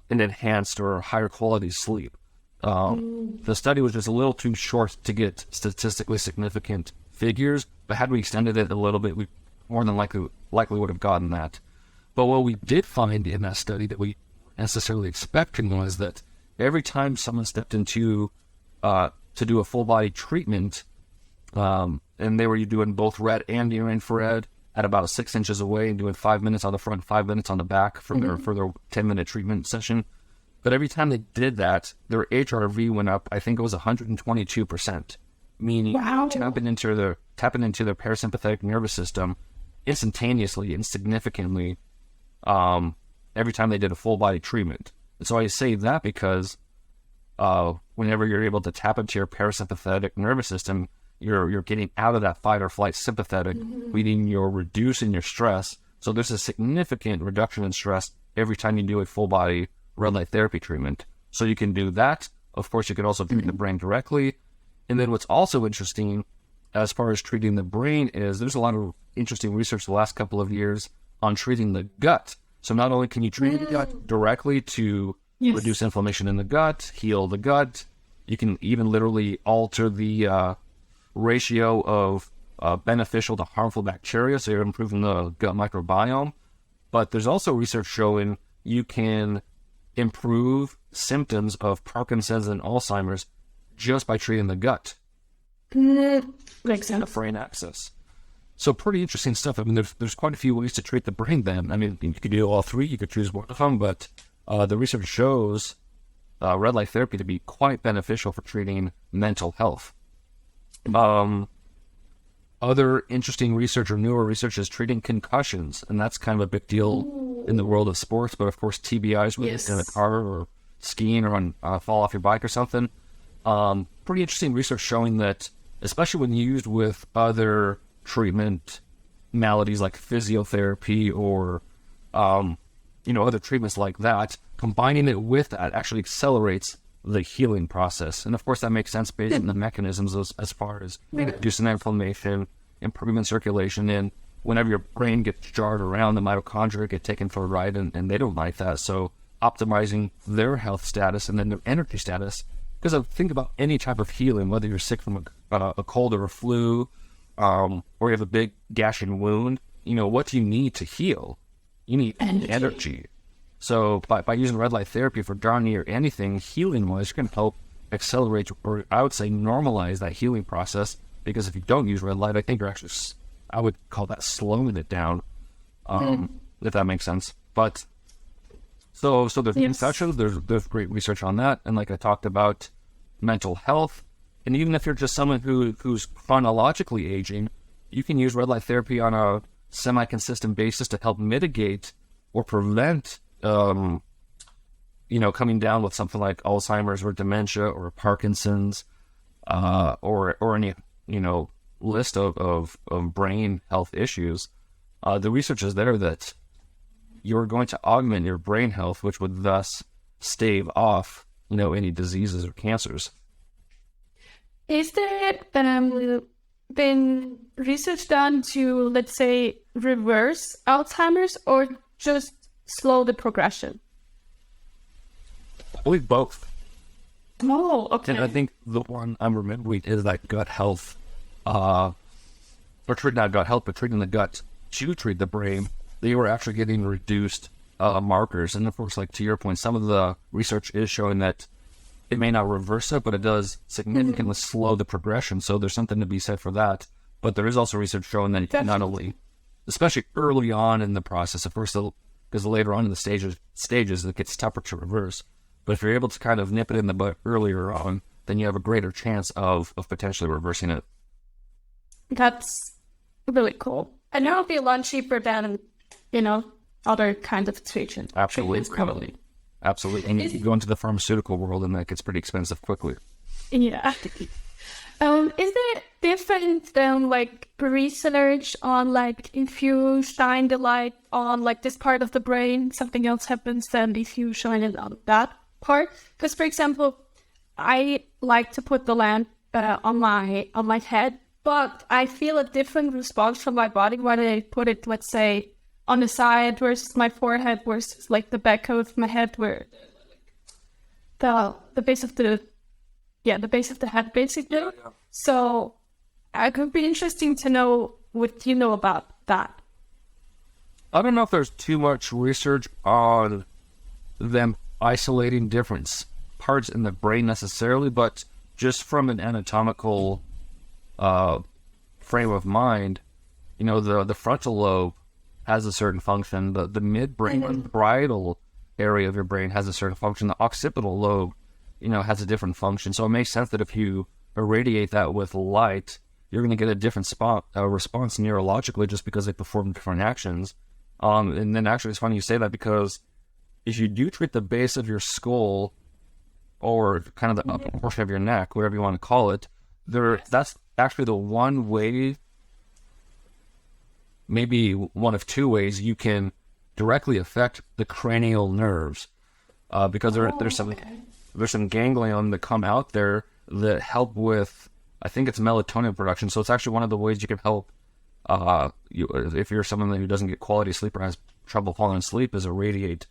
an enhanced or higher quality sleep. The study was just a little too short to get statistically significant figures, but had we extended it a little bit, we more than likely would have gotten that. But what we did find in that study that we necessarily expected was that every time someone stepped into to do a full body treatment, and they were doing both red and near infrared at about 6 inches away and doing 5 minutes on the front, 5 minutes on the back for their 10-minute treatment session. But every time they did that, their HRV went up. I think it was 122%, meaning tapping into their parasympathetic nervous system instantaneously and significantly every time they did a full body treatment. And so I say that because whenever you're able to tap into your parasympathetic nervous system, you're getting out of that fight or flight sympathetic, meaning you're reducing your stress. So there's a significant reduction in stress every time you do a full body red light therapy treatment. So you can do that. Of course, you can also treat the brain directly. And then what's also interesting as far as treating the brain is there's a lot of interesting research the last couple of years on treating the gut. So not only can you treat the gut directly to reduce inflammation in the gut, heal the gut, you can even literally alter the ratio of beneficial to harmful bacteria, so you're improving the gut microbiome. But there's also research showing you can improve symptoms of Parkinson's and Alzheimer's just by treating the gut.
Makes sense.
The brain axis. So pretty interesting stuff. I mean, there's quite a few ways to treat the brain then. I mean, you could do all three, you could choose one of them, but the research shows red light therapy to be quite beneficial for treating mental health. Other interesting research or newer research is treating concussions, and that's kind of a big deal in the world of sports, but of course TBIs when you're in a car or skiing or on fall off your bike or something. Pretty interesting research showing that, especially when used with other treatment maladies like physiotherapy or other treatments like that, combining it with that actually accelerates the healing process. And of course that makes sense based on the mechanisms as far as reducing inflammation, improving circulation, and whenever your brain gets jarred around, the mitochondria get taken for a ride, and they don't like that. So optimizing their health status and then their energy status, because I think about any type of healing, whether you're sick from a cold or a flu, or you have a big gashing wound, what do you need to heal? You need energy. So by using red light therapy for darn near anything healing-wise, you can help accelerate, or I would say normalize that healing process, because if you don't use red light, I think you're actually, I would call that slowing it down, if that makes sense. But so there's concussions, there's great research on that, and like I talked about, mental health, and even if you're just someone who's chronologically aging, you can use red light therapy on a semi-consistent basis to help mitigate or prevent coming down with something like Alzheimer's or dementia or Parkinson's, or any, list of brain health issues. The research is there that you're going to augment your brain health, which would thus stave off, any diseases or cancers.
Is there been research done to, let's say, reverse Alzheimer's or just slow the progression?
I believe both.
Oh, okay.
And I think the one I'm remembering is like gut health, or treating not gut health, but treating the gut to treat the brain. They were actually getting reduced markers. And of course, like to your point, some of the research is showing that it may not reverse it, but it does significantly slow the progression. So there's something to be said for that. But there is also research showing that not only, especially early on in the process, of course, because later on in the stages it gets tougher to reverse. But if you're able to kind of nip it in the butt earlier on, then you have a greater chance of potentially reversing it.
That's really cool. And it'll be a lot cheaper than, other kinds of treatment.
Absolutely. Probably. Absolutely. And you go into the pharmaceutical world and that gets pretty expensive quickly.
Yeah. Is there different research on if you shine the light on this part of the brain, something else happens than if you shine it on that part? Because, for example, I like to put the lamp on my head, but I feel a different response from my body when I put it, let's say, on the side versus my forehead versus the back of my head, where the the base of the head, basically. Yeah. So it could be interesting to know what you know about that.
I don't know if there's too much research on them isolating different parts in the brain necessarily, but just from an anatomical frame of mind, the frontal lobe has a certain function, the midbrain, the parietal area of your brain has a certain function, the occipital lobe, has a different function. So it makes sense that if you irradiate that with light, you're going to get a different response neurologically just because they perform different actions. And then actually it's funny you say that, because if you do treat the base of your skull or kind of the upper portion of your neck, whatever you want to call it, that's actually the one way, maybe one of two ways, you can directly affect the cranial nerves, because there's some ganglion that come out there that help with, I think it's melatonin production. So it's actually one of the ways you can help if you're someone who doesn't get quality sleep or has trouble falling asleep, is irradiate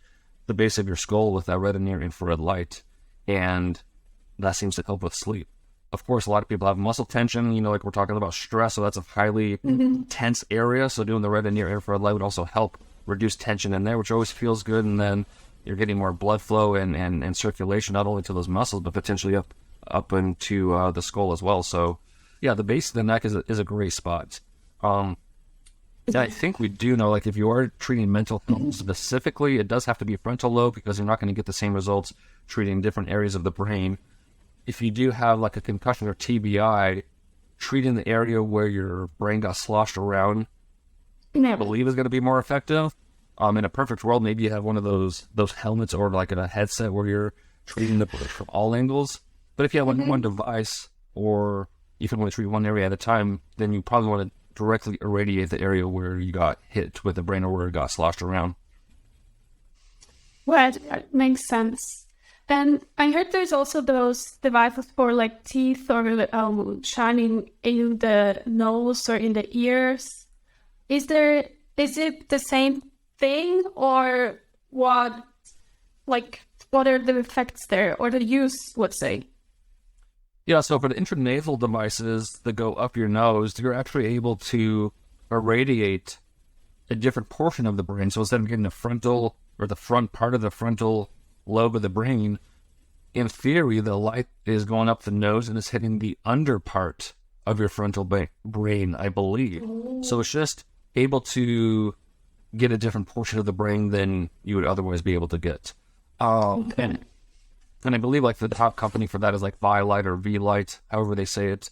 the base of your skull with that red and near infrared light, and that seems to help with sleep. Of course, a lot of people have muscle tension, like we're talking about stress, so that's a highly tense area. So doing the red and near infrared light would also help reduce tension in there, which always feels good. And then you're getting more blood flow and circulation, not only to those muscles, but potentially up into the skull as well. So yeah, the base of the neck is a great spot. I think we do know, like if you are treating mental health specifically, it does have to be frontal lobe, because you're not going to get the same results treating different areas of the brain. If you do have like a concussion or TBI, treating the area where your brain got sloshed around, I believe is going to be more effective. In a perfect world, maybe you have one of those helmets or like a headset where you're treating the brain from all angles. But if you have one device, or you can only treat one area at a time, then you probably want to directly irradiate the area where you got hit with the brain or where it got sloshed around.
Well, that makes sense. And I heard there's also those devices for like teeth or shining in the nose or in the ears. Is it the same thing, or what are the effects there, or the use, let's say?
Yeah, so for the intranasal devices that go up your nose, you're actually able to irradiate a different portion of the brain. So instead of getting the frontal or the front part of the frontal lobe of the brain, in theory, the light is going up the nose and is hitting the under part of your frontal brain, I believe. So it's just able to get a different portion of the brain than you would otherwise be able to get. And I believe like the top company for that is like Biolight or Vielight, however they say it.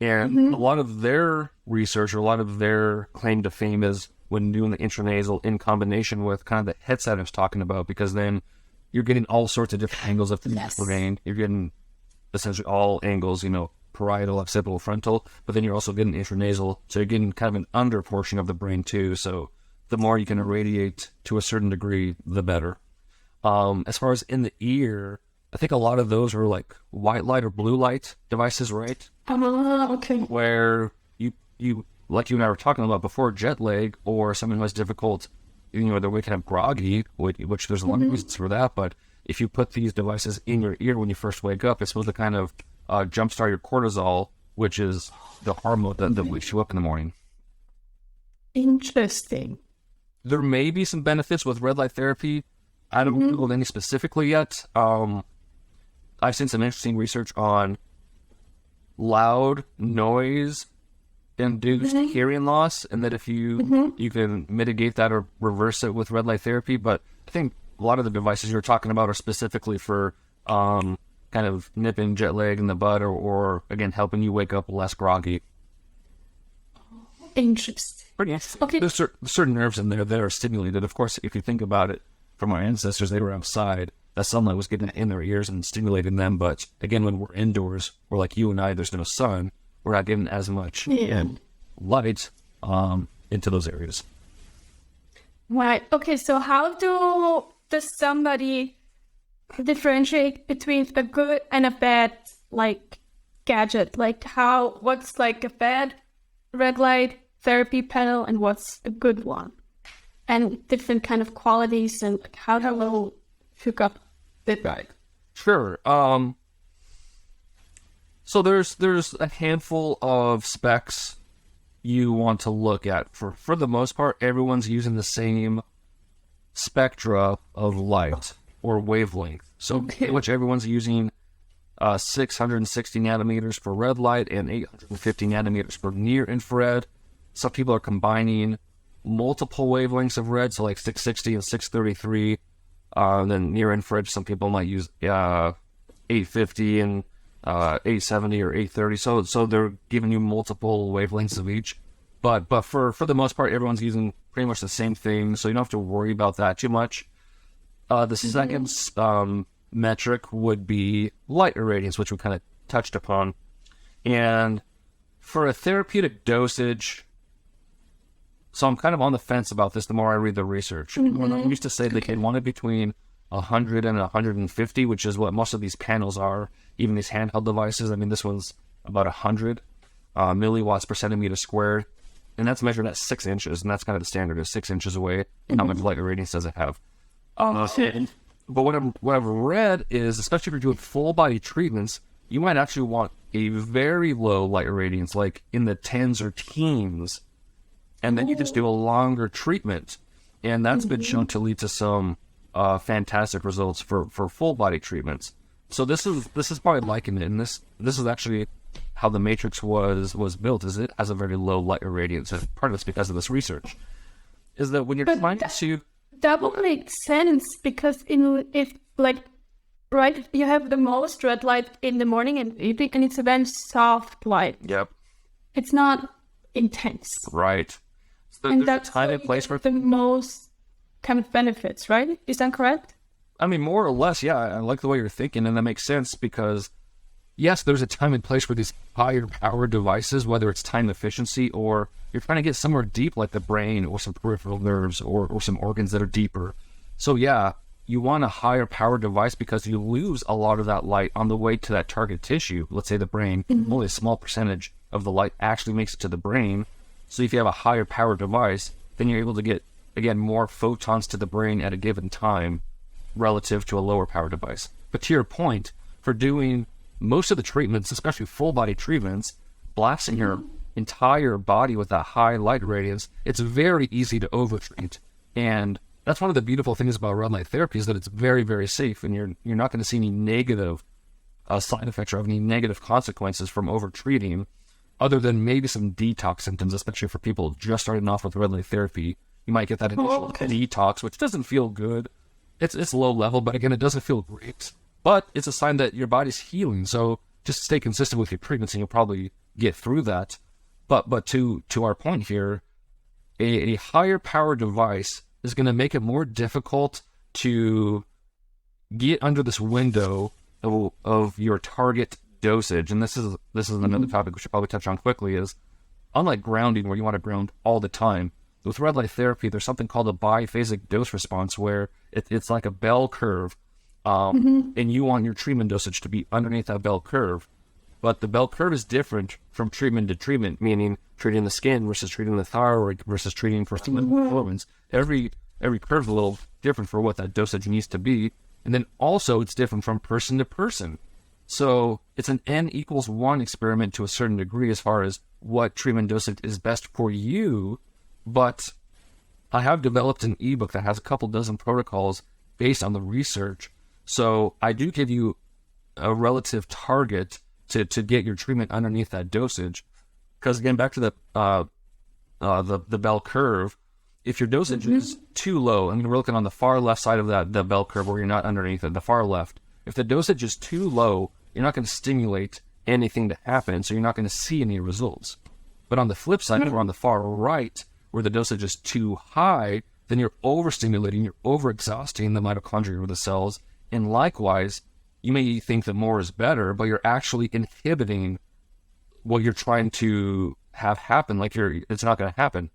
And a lot of their research, or a lot of their claim to fame, is when doing the intranasal in combination with kind of the headset I was talking about, because then you're getting all sorts of different angles of the brain. You're getting essentially all angles, parietal, occipital, frontal, but then you're also getting intranasal. So you're getting kind of an under portion of the brain too. So the more you can irradiate to a certain degree, the better. As far as in the ear, I think a lot of those are like white light or blue light devices, right?
Okay.
Where you like you and I were talking about before, jet lag, or someone who has difficult, they're waking up groggy, which there's a lot of reasons for that. But if you put these devices in your ear when you first wake up, it's supposed to kind of jumpstart your cortisol, which is the hormone that wakes you up in the morning.
Interesting.
There may be some benefits with red light therapy. I don't know any specifically yet. I've seen some interesting research on loud noise induced hearing loss, and that if you can mitigate that or reverse it with red light therapy. But I think a lot of the devices you're talking about are specifically for kind of nipping jet lag in the bud, or again helping you wake up less groggy.
Interesting.
Yes. Okay. There's certain nerves in there that are stimulated. Of course, if you think about it, from our ancestors, they were outside. That sunlight was getting in their ears and stimulating them. But again, when we're indoors, or like you and I, there's no sun, we're not getting as much light into those areas.
Right. Okay. So how does somebody differentiate between a good and a bad gadget? What's a bad red light therapy panel and what's a good one? And different kind of qualities, and how do we hook up it right?
Sure. So there's a handful of specs you want to look at. For the most part, everyone's using the same spectra of light or wavelength. So pretty much everyone's using 660 nanometers for red light and 850 nanometers for near infrared. Some people are combining multiple wavelengths of red, so like 660 and 633. And then near infrared, some people might use 850 and 870 or 830. So they're giving you multiple wavelengths of each. But for the most part, everyone's using pretty much the same thing, so you don't have to worry about that too much. The second metric would be light irradiance, which we kind of touched upon. And for a therapeutic dosage, so I'm kind of on the fence about this the more I read the research. When I used to say they can want it between 100 and 150, which is what most of these panels are, even these handheld devices. I mean, this one's about 100 milliwatts per centimeter squared, and that's measured at 6 inches, and that's kind of the standard, is 6 inches away. How much light irradiance does it have? But what I've read is, especially if you're doing full body treatments, you might actually want a very low light irradiance, like in the tens or teens, and then you just do a longer treatment, and that's been shown to lead to some fantastic results for full body treatments. So this is probably likened, and this is actually how the Matrix was built. Is it has a very low light irradiance, and part of it's because of this research. Is that when you're trying to
that would make sense, because right, you have the most red light in the morning and evening, and it's a very soft light.
Yep.
It's not intense.
Right. So
and
that's a time and place for
the most kind of benefits, right? Is that correct?
I mean, more or less, yeah. I like the way you're thinking, and that makes sense because, yes, there's a time and place for these higher power devices, whether it's time efficiency or you're trying to get somewhere deep like the brain or some peripheral nerves or some organs that are deeper. So yeah, you want a higher power device because you lose a lot of that light on the way to that target tissue. Let's say the brain, only a small percentage of the light actually makes it to the brain. So if you have a higher power device, then you're able to get, again, more photons to the brain at a given time relative to a lower power device. But to your point, for doing most of the treatments, especially full body treatments, blasting your entire body with that high light radiance, it's very easy to overtreat. And that's one of the beautiful things about red light therapy, is that it's very, very safe, and you're not going to see any negative side effects or any negative consequences from overtreating, other than maybe some detox symptoms, especially for people just starting off with red light therapy. You might get that initial detox, which doesn't feel good. It's low level, but again, it doesn't feel great. But it's a sign that your body's healing, so just stay consistent with your treatments and you'll probably get through that. But to our point here, a higher power device is going to make it more difficult to get under this window of your target dosage. And this is another topic we should probably touch on quickly, is unlike grounding, where you want to ground all the time, with red light therapy, there's something called a biphasic dose response, where it's like a bell curve, and you want your treatment dosage to be underneath that bell curve. But the bell curve is different from treatment to treatment, meaning treating the skin versus treating the thyroid versus treating for hormones. Every curve is a little different for what that dosage needs to be. And then also it's different from person to person. So it's an N=1 experiment to a certain degree as far as what treatment dosage is best for you. But I have developed an ebook that has a couple dozen protocols based on the research. So I do give you a relative target to get your treatment underneath that dosage. Because again, back to the bell curve, if your dosage is too low, I mean, we're looking on the far left side of the bell curve where you're not underneath it, the far left. If the dosage is too low, you're not going to stimulate anything to happen, so you're not going to see any results. But on the flip side, or on the far right, where the dosage is too high, then you're overstimulating, you're overexhausting the mitochondria or the cells, and likewise, you may think that more is better, but you're actually inhibiting what you're trying to have happen. Like it's not going to happen.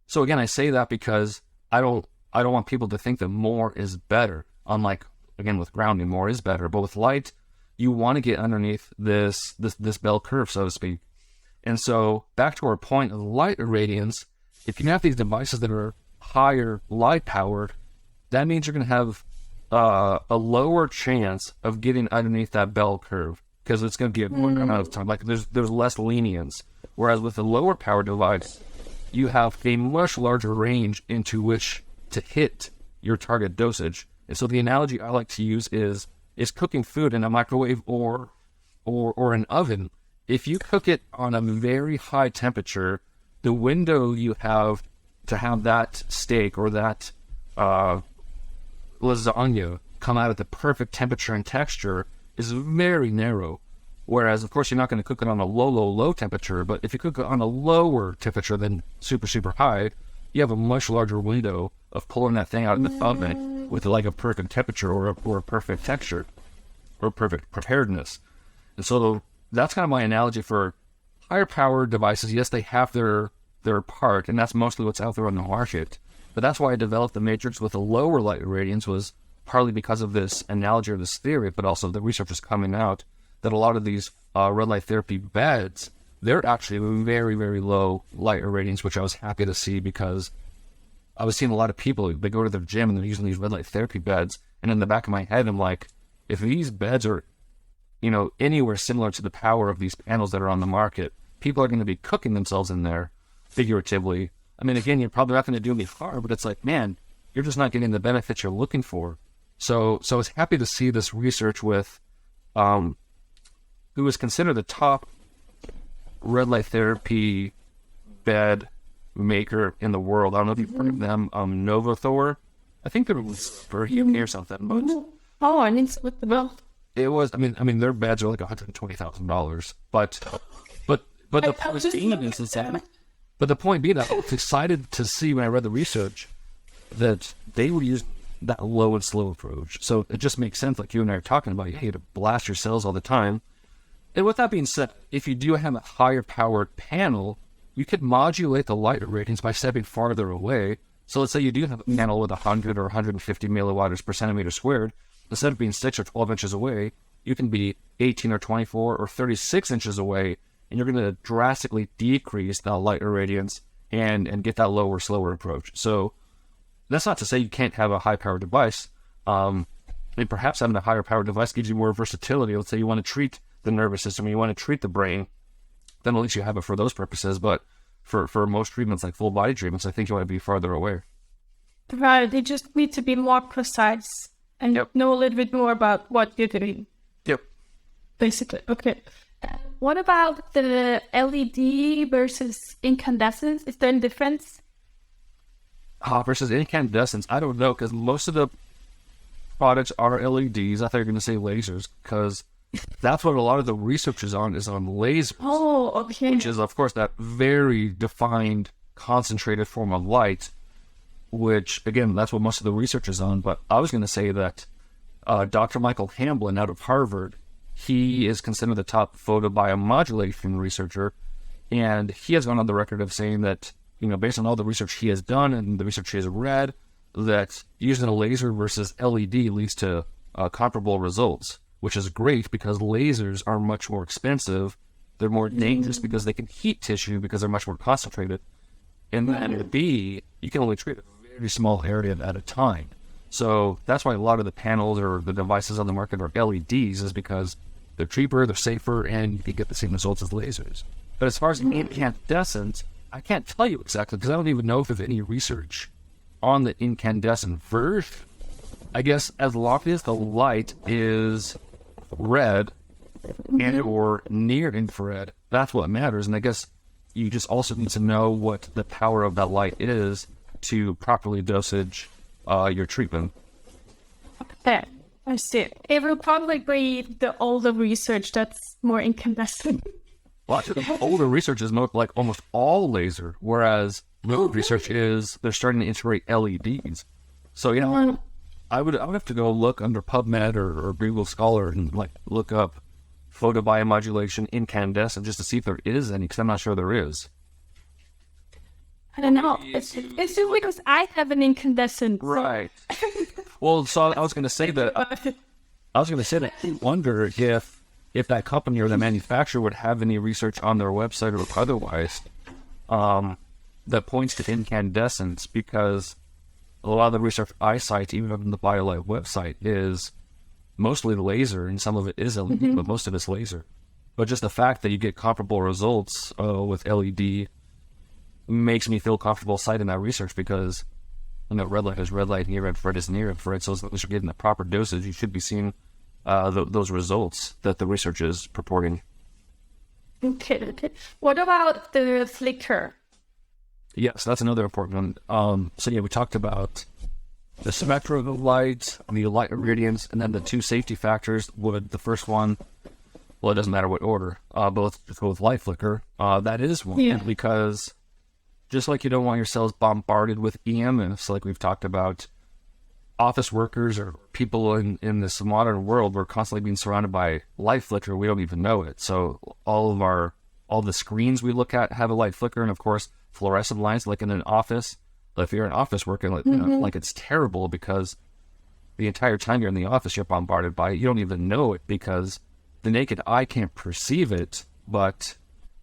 So again, I say that because I don't want people to think that more is better. Unlike, again, with grounding, more is better. But with light, you want to get underneath this bell curve, so to speak. And so back to our point of light irradiance, if you have these devices that are higher light powered, that means you're going to have a lower chance of getting underneath that bell curve because it's going to be a quicker amount of time. Like there's less lenience. Whereas with a lower power device, you have a much larger range into which to hit your target dosage. And so the analogy I like to use is cooking food in a microwave or an oven. If you cook it on a very high temperature, the window you have to have that steak or that lasagna come out at the perfect temperature and texture is very narrow. Whereas, of course, you're not going to cook it on a low temperature, but if you cook it on a lower temperature than super high, you have a much larger window of pulling that thing out of the oven with like a perfect temperature or a perfect texture or perfect preparedness. And so that's kind of my analogy for higher power devices. Yes, they have their part, and that's mostly what's out there on the market. But that's why I developed the Matrix with a lower light irradiance, was partly because of this analogy or this theory, but also the research is coming out that a lot of these red light therapy beds, they're actually very, very low light irradiance, which I was happy to see because I was seeing a lot of people, they go to the gym and they're using these red light therapy beds. And in the back of my head, I'm like, if these beds are, anywhere similar to the power of these panels that are on the market, people are going to be cooking themselves in there, figuratively. I mean, again, you're probably not going to do any harm, but it's like, man, you're just not getting the benefits you're looking for. So I was happy to see this research with, who is considered the top red light therapy bed maker in the world. I don't know if you've heard of them, Novothor. I think there was for or something. But
oh, I need to look them up.
It was. I mean, their beds are like $120,000. But the point being is that. But the point being that I was excited to see when I read the research that they would use that low and slow approach. So it just makes sense, like you and I are talking about. You hate to blast your cells all the time. And with that being said, if you do have a higher powered panel, you could modulate the light irradiance by stepping farther away. So let's say you do have a panel with 100 or 150 milliwatts per centimeter squared. Instead of being 6 or 12 inches away, you can be 18 or 24 or 36 inches away, and you're going to drastically decrease that light irradiance and get that lower, slower approach. So that's not to say you can't have a high-powered device. Perhaps having a higher powered device gives you more versatility. Let's say you want to treat the nervous system, or you want to treat the brain, then at least you have it for those purposes. But for most treatments, like full body treatments, I think you want to be farther away.
Right, they just need to be more precise and know a little bit more about what you're doing.
Yep.
Basically, okay. What about the LED versus incandescence? Is there a difference?
Versus incandescence, I don't know, because most of the products are LEDs. I thought you were going to say lasers, because that's what a lot of the research is on lasers.
Oh, okay.
Which is, of course, that very defined, concentrated form of light, which, again, that's what most of the research is on. But I was going to say that Dr. Michael Hamblin out of Harvard, he is considered the top photobiomodulation researcher, and he has gone on the record of saying that, based on all the research he has done and the research he has read, that using a laser versus LED leads to comparable results, which is great because lasers are much more expensive. They're more dangerous because they can heat tissue because they're much more concentrated. And then B, you can only treat a very small area at a time. So that's why a lot of the panels or the devices on the market are LEDs, is because they're cheaper, they're safer, and you can get the same results as lasers. But as far as incandescent, I can't tell you exactly because I don't even know if there's any research on the incandescent version. I guess as long as the light is red and or near infrared, that's what matters. And I guess you just also need to know what the power of that light is to properly dosage your treatment.
Okay, I see. It will probably be the older research that's more incandescent.
Well, actually, the older research is more like almost all laser, whereas newer research is they're starting to integrate LEDs. So, I would have to go look under PubMed or Google Scholar and look up photobiomodulation incandescent just to see if there is any, because I'm not sure there is.
I don't know. It's just because I have an incandescent.
Right. Well, so I was going to say that. I wonder if that company or the manufacturer would have any research on their website or otherwise that points to incandescence, because a lot of the research I cite, even on the Biolight website, is mostly laser, and some of it is LED, but most of it's laser. But just the fact that you get comparable results with LED makes me feel comfortable citing that research, because red light is red light, near infrared is near infrared. So as long as you're getting the proper dosage, you should be seeing those results that the research is purporting.
Okay. What about the flicker?
Yes, that's another important one. So yeah, we talked about the spectra of the light, the light irradiance, and then the two safety factors. The first one, well, it doesn't matter what order, both light flicker. That is one, because just like you don't want your cells bombarded with EMFs, like we've talked about, office workers or people in this modern world, we're constantly being surrounded by light flicker. We don't even know it. So all the screens we look at have a light flicker, and of course, fluorescent lights, like in an office. If you're in office working, like it's terrible, because the entire time you're in the office, you're bombarded by it. You don't even know it, because the naked eye can't perceive it. But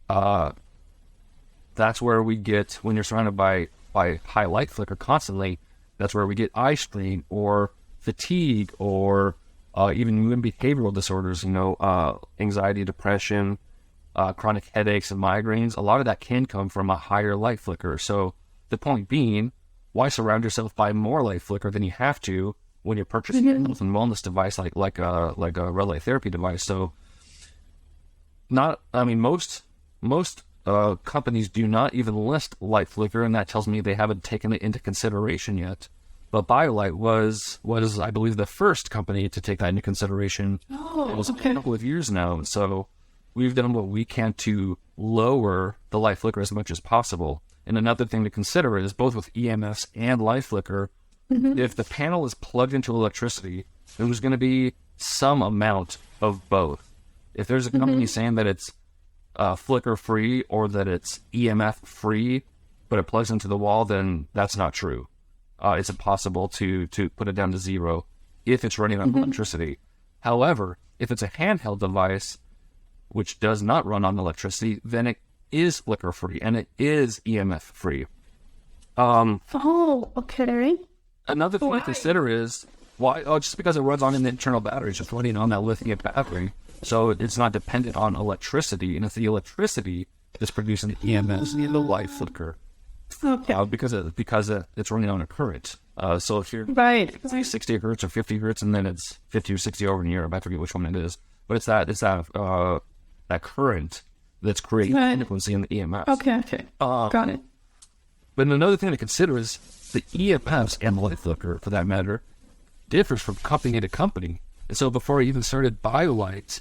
that's where we get, when you're surrounded by high light flicker constantly, that's where we get eye strain or fatigue, or even behavioral disorders, anxiety, depression, chronic headaches and migraines. A lot of that can come from a higher light flicker. So the point being, why surround yourself by more light flicker than you have to when you're purchasing a health and wellness device like a red light therapy device? So most companies do not even list light flicker, and that tells me they haven't taken it into consideration yet. But Biolight was, I believe, the first company to take that into consideration. It was a couple of years now. So we've done what we can to lower the light flicker as much as possible. And another thing to consider is, both with EMFs and light flicker, if the panel is plugged into electricity, there's going to be some amount of both. If there's a company saying that it's flicker-free or that it's EMF-free, but it plugs into the wall, then that's not true. It's impossible to put it down to zero if it's running on electricity. However, if it's a handheld device, which does not run on electricity, then it is flicker-free and it is EMF-free.
Okay.
Another thing to consider is, why? Just because it runs on an internal battery, it's just running on that lithium battery, so it's not dependent on electricity. And if the electricity is producing EMS in the light flicker, because it's running on a current. So if you're say 60 hertz or 50 hertz, and then it's 50 or 60 over in Europe, I forget which one it is, but it's that current that's creating frequency in the EMFs.
Okay. Got it.
But another thing to consider is the EMFs and the light flicker, for that matter, differs from company to company. And so before I even started Biolight,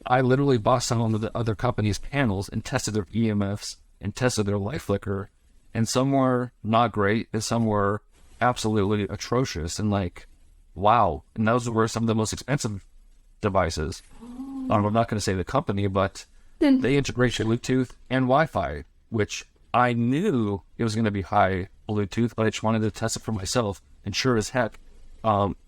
I literally bought some of the other companies' panels and tested their EMFs and tested their light flicker. And some were not great, and some were absolutely atrocious. And wow. And those were some of the most expensive devices. I'm not going to say the company, but they integrate Bluetooth and Wi-Fi, which I knew it was going to be high Bluetooth, but I just wanted to test it for myself. And sure as heck,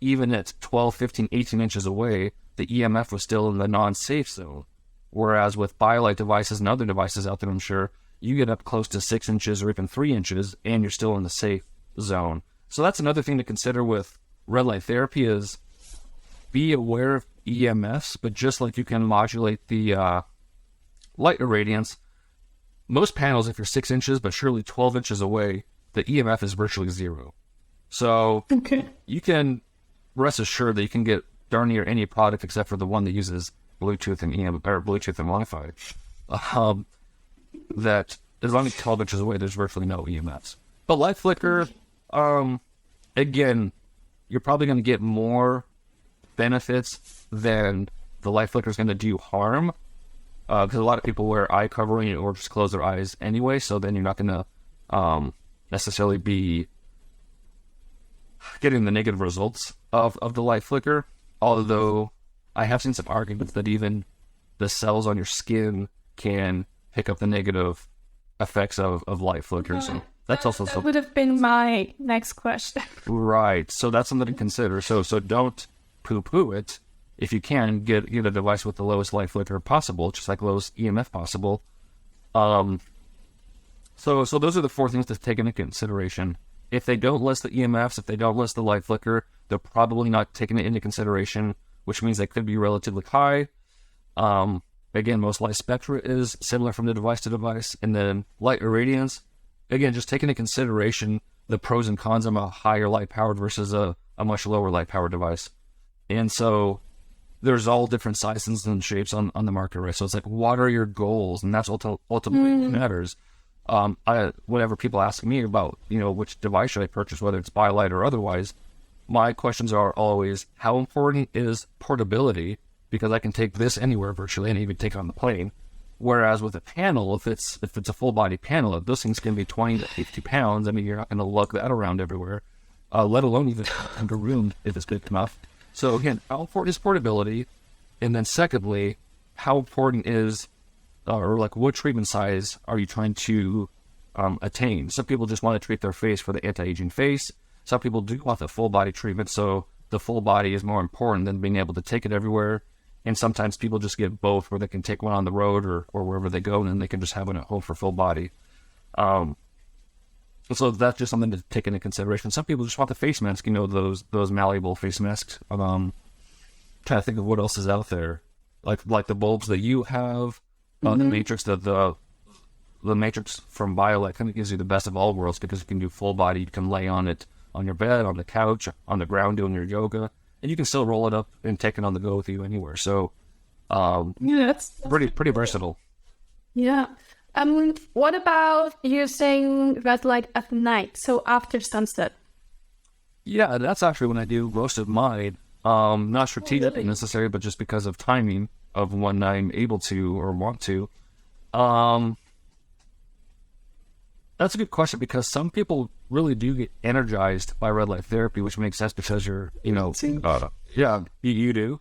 even at 12, 15, 18 inches away, the EMF was still in the non-safe zone. Whereas with Biolight devices and other devices out there, I'm sure, you get up close to 6 inches or even 3 inches, and you're still in the safe zone. So that's another thing to consider with red light therapy, is be aware of EMFs, but just like you can modulate the light irradiance, most panels, if you're 6 inches, but surely 12 inches away, the EMF is virtually zero. So you can rest assured that you can get darn near any product except for the one that uses Bluetooth and Bluetooth and Wi-Fi. That as long as 12 inches away, there's virtually no EMFs. But light flicker, again, you're probably going to get more benefits than the light flicker is going to do harm, because a lot of people wear eye covering or just close their eyes anyway, so then you're not going to necessarily be getting the negative results of the light flicker. Although I have seen some arguments that even the cells on your skin can pick up the negative effects of light flicker. So that's also
that would have been my next question.
Right. So that's something to consider. So don't poo-poo it. If you can, get a device with the lowest light flicker possible, just like lowest EMF possible. So those are the 4 things to take into consideration. if they don't list the EMFs, if they don't list the light flicker, they're probably not taking it into consideration, which means they could be relatively high. Again, most light spectra is similar from the device to device. And then light irradiance, again, just taking into consideration the pros and cons of a higher light powered versus a much lower light powered device. And so there's all different sizes and shapes on the market, right? So it's like, what are your goals? And that's ultimately what matters. Whenever people ask me about, which device should I purchase, whether it's Biolight or otherwise, my questions are always, how important is portability? Because I can take this anywhere virtually and even take it on the plane. Whereas with a panel, if it's a full body panel, those things can be 20 to 50 pounds. I mean, you're not going to lug that around everywhere, let alone even in a room if it's big enough. So again, how important is portability? And then secondly, how important is, what treatment size are you trying to attain? Some people just want to treat their face for the anti-aging face. Some people do want the full body treatment. So the full body is more important than being able to take it everywhere. And sometimes people just get both, where they can take one on the road or wherever they go, and then they can just have one at home for full body. So that's just something to take into consideration. Some people just want the face mask, those malleable face masks. Trying to think of what else is out there, like the bulbs that you have, the matrix. The matrix from Biolight kind of gives you the best of all worlds, because you can do full body. You can lay on it on your bed, on the couch, on the ground doing your yoga, and you can still roll it up and take it on the go with you anywhere. So,
that's
pretty versatile.
Yeah. What about using red light at night, so after sunset?
Yeah, that's actually when I do most of mine. Not strategically necessary, but just because of timing of when I'm able to or want to. That's a good question, because some people really do get energized by red light therapy, which makes sense because you're, you do.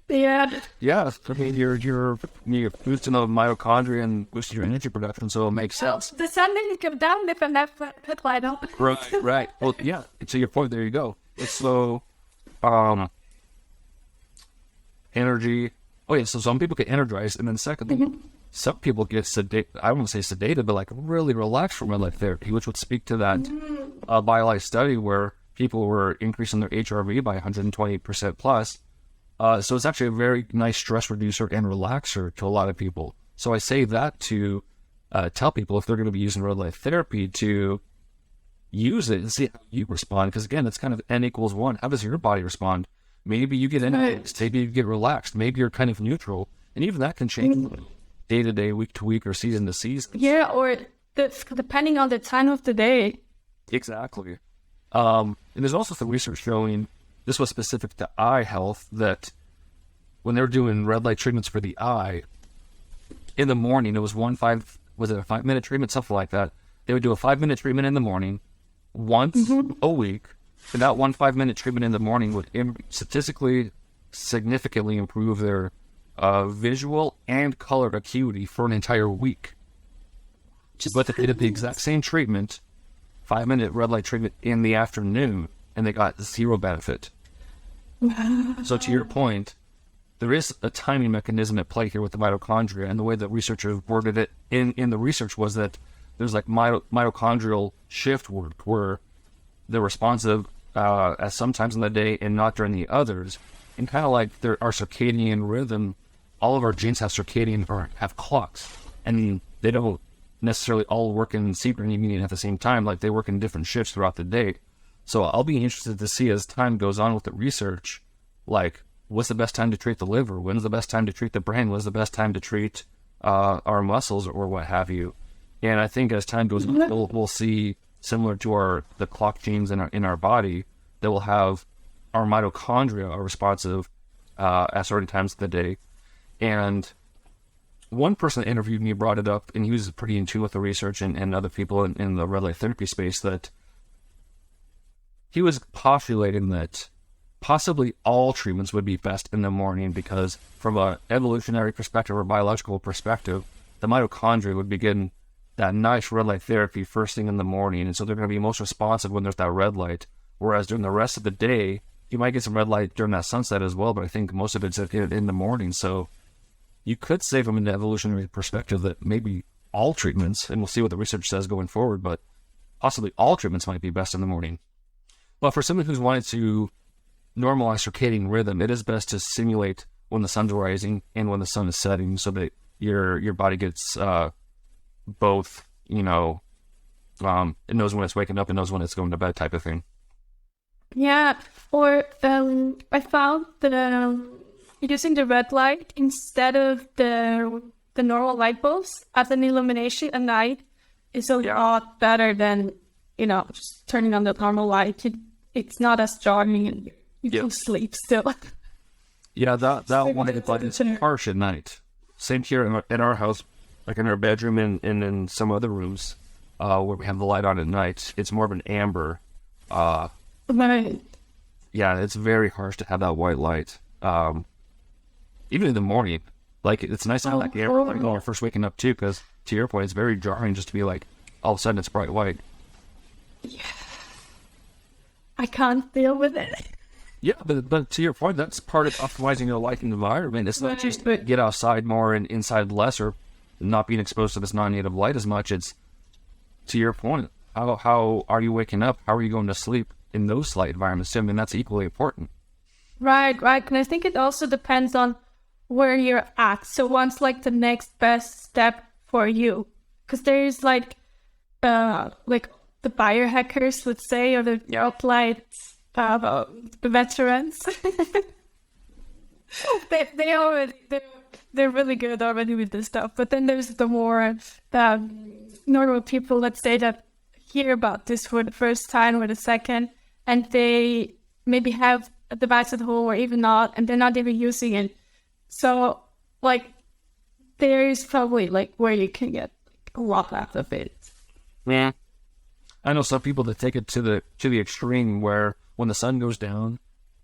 Yeah.
Yeah, I mean, you're boosting the mitochondria and boosting your energy production, so it makes sense.
The sun didn't come down if I'm not put light on.
Right. Well, yeah, to your point, there you go. It's so, energy. Oh, yeah, so some people get energized, and then secondly, some people get sedated. I won't say sedated, but really relaxed from red light therapy, which would speak to that Biolight study where people were increasing their HRV by 120% plus. So it's actually a very nice stress reducer and relaxer to a lot of people. So I say that to tell people, if they're going to be using red light therapy, to use it and see how you respond. Because again, it's kind of N equals 1. How does your body respond? Maybe you get energized, maybe you get relaxed, maybe you're kind of neutral. And even that can change day to day, week to week, or season to season.
Yeah, or depending on the time of the day.
Exactly. And there's also some research showing, this was specific to eye health, that when they were doing red light treatments for the eye, in the morning, it was a 5-minute treatment, something like that. They would do a 5-minute treatment in the morning once a week, and that 5-minute treatment in the morning would statistically significantly improve their visual and color acuity for an entire week. But they did the exact same treatment, 5-minute red light treatment, in the afternoon, and they got zero benefit. So to your point, there is a timing mechanism at play here with the mitochondria, and the way that researchers worded it in the research was that there's mitochondrial shift work where they're responsive at some times in the day and not during the others. And kind of like our circadian rhythm, all of our genes have have clocks, and they don't necessarily all work in synchronous at the same time. Like, they work in different shifts throughout the day. So I'll be interested to see, as time goes on with the research, what's the best time to treat the liver? When's the best time to treat the brain? When's the best time to treat our muscles or what have you? And I think as time goes on, we'll see, similar to the clock genes in our body, that will have our mitochondria are responsive at certain times of the day. And one person that interviewed me brought it up, and he was pretty in tune with the research and other people in the red light therapy space, that he was postulating that possibly all treatments would be best in the morning, because from an evolutionary perspective or biological perspective, the mitochondria would begin that nice red light therapy first thing in the morning. And so they're going to be most responsive when there's that red light. Whereas during the rest of the day, you might get some red light during that sunset as well, but I think most of it's in the morning. So you could say from an evolutionary perspective that maybe all treatments, and we'll see what the research says going forward, but possibly all treatments might be best in the morning. But for someone who's wanted to normalize circadian rhythm, it is best to simulate when the sun's rising and when the sun is setting, so that your body gets both, it knows when it's waking up and knows when it's going to bed, type of thing.
Yeah, or I found that using the red light instead of the normal light bulbs as an illumination at night is a lot better than, just turning on the normal light. It's not as jarring and you can sleep still.
Yeah, that white light is harsh at night. Same here in our house, like in our bedroom and in some other rooms where we have the light on at night. It's more of an amber.
Right.
Yeah, it's very harsh to have that white light. Even in the morning, like it's nice to have that amber light when you're first waking up too, because to your point, it's very jarring just to be like, all of a sudden it's bright white.
Yeah. I can't deal with it.
Yeah, but to your point, that's part of optimizing your life and environment. It's not just get outside more and inside less, or not being exposed to this non-native light as much. It's, to your point, how are you waking up? How are you going to sleep in those light environments? I mean, that's equally important.
Right. And I think it also depends on where you're at. So what's like the next best step for you? Because there's like the biohackers, let's say, or the applied the veterans. they're really good already with this stuff. But then there's the more normal people, let's say, that hear about this for the first time or the second, and they maybe have a device at home or even not, and they're not even using it. So, like, there is probably like where you can get a lot out of it.
Yeah, I know some people that take it to the extreme where when the sun goes down,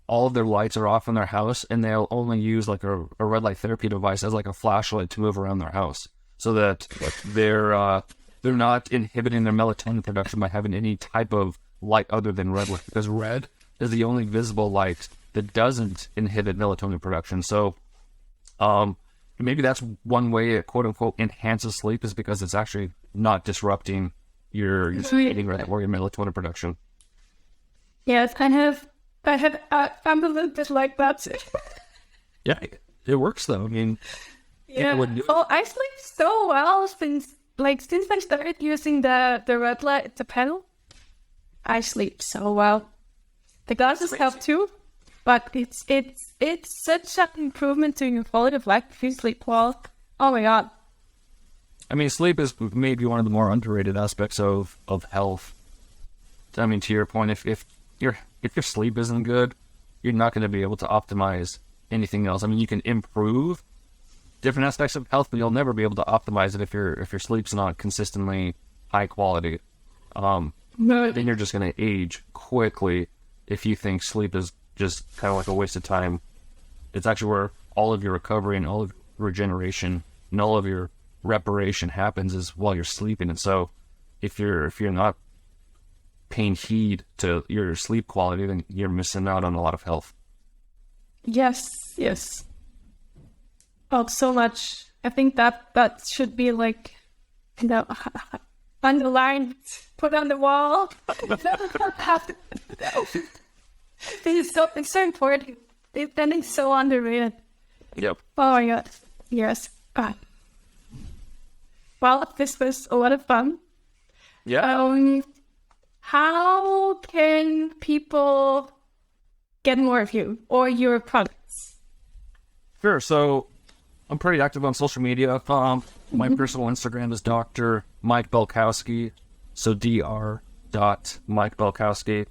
all of their lights are off in their house, and they'll only use like a red light therapy device as like a flashlight to move around their house, so that they're not inhibiting their melatonin production by having any type of light other than red light, because red is the only visible light that doesn't inhibit melatonin production. So maybe that's one way it quote unquote enhances sleep, is because it's actually not disrupting your circadian rhythm or your melatonin production.
Yes, I'm a little bit like that.
Yeah, it works though. I mean,
I sleep so well since I started using the red light, the panel. I sleep so well. The glasses help too, but it's such an improvement to your quality of life if you sleep well. Oh my god.
I mean, sleep is maybe one of the more underrated aspects of health. I mean, to your point, if your sleep isn't good, you're not going to be able to optimize anything else. I mean, you can improve different aspects of health, but you'll never be able to optimize it if your sleep's not consistently high quality. Then you're just going to age quickly if you think sleep is just kind of like a waste of time. It's actually where all of your recovery and all of your regeneration and all of your reparation happens, is while you're sleeping. And so if you're not paying heed to your sleep quality, then you're missing out on a lot of health.
Yes. Oh, so much. I think that should be like, underlined, put on the wall. It's so important. Then it's so underrated.
Yep.
Oh my god. Yes. Well, this was a lot of fun.
Yeah.
How can people get more of you or your products?
Sure. So I'm pretty active on social media. My personal Instagram is Dr. Mike Belkowski. So Dr. Mike Belkowski.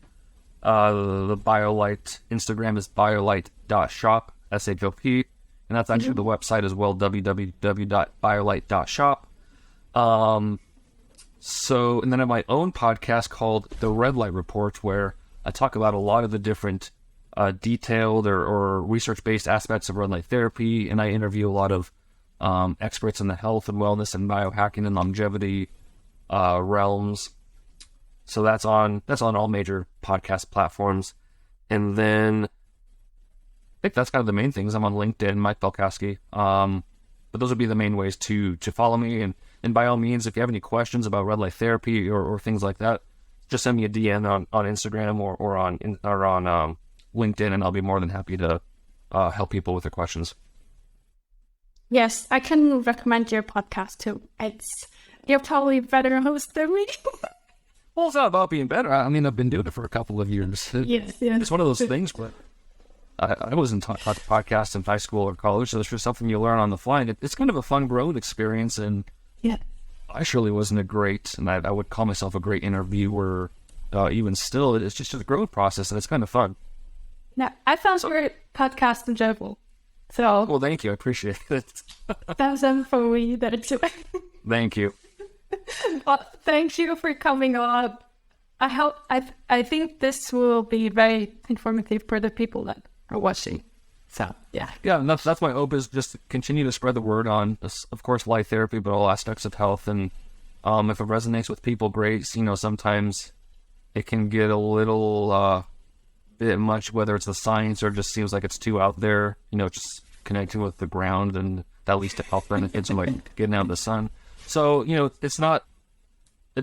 The Biolight Instagram is biolight.shop, SHOP. And that's actually the website as well, www.biolight.shop. So, and then I have my own podcast called The Red Light Report, where I talk about a lot of the different detailed or research-based aspects of red light therapy, and I interview a lot of experts in the health and wellness and biohacking and longevity realms. So that's on all major podcast platforms. And then I think that's kind of the main things. I'm on LinkedIn, Mike Belkowski. But those would be the main ways to follow me. And by all means, if you have any questions about red light therapy or things like that, just send me a DM on Instagram or on LinkedIn, and I'll be more than happy to help people with their questions.
Yes, I can recommend your podcast too. You're probably a better host than me.
Well, it's not about being better. I mean, I've been doing it for a couple of years.
Yes.
It's one of those things, but I wasn't taught to podcast in high school or college, so it's just something you learn on the fly. And it's kind of a fun growth experience, and
yeah,
I surely wasn't I would call myself a great interviewer. Even still, it's just a growth process, and it's kind of fun.
Now, I found your podcast enjoyable. So,
well, thank you. I appreciate it.
That's for me. That's it.
Thank you.
Well, thank you for coming on. I think this will be very informative for the people that are watching. So, yeah.
Yeah, and that's my hope, is just to continue to spread the word on, of course, light therapy, but all aspects of health. And if it resonates with people, great. Sometimes it can get a little bit much, whether it's the science or just seems like it's too out there, just connecting with the ground and that leads to health benefits and like getting out in the sun. So, it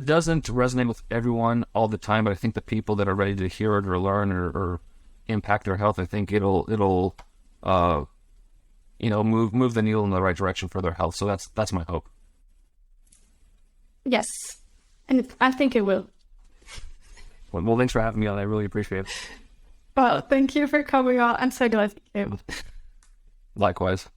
doesn't resonate with everyone all the time, but I think the people that are ready to hear it or learn or impact their health, I think it'll move the needle in the right direction for their health. So that's my hope.
Yes, and I think it will.
Well, thanks for having me on. I really appreciate it.
Well, thank you for coming on. I'm so glad you came.
Likewise.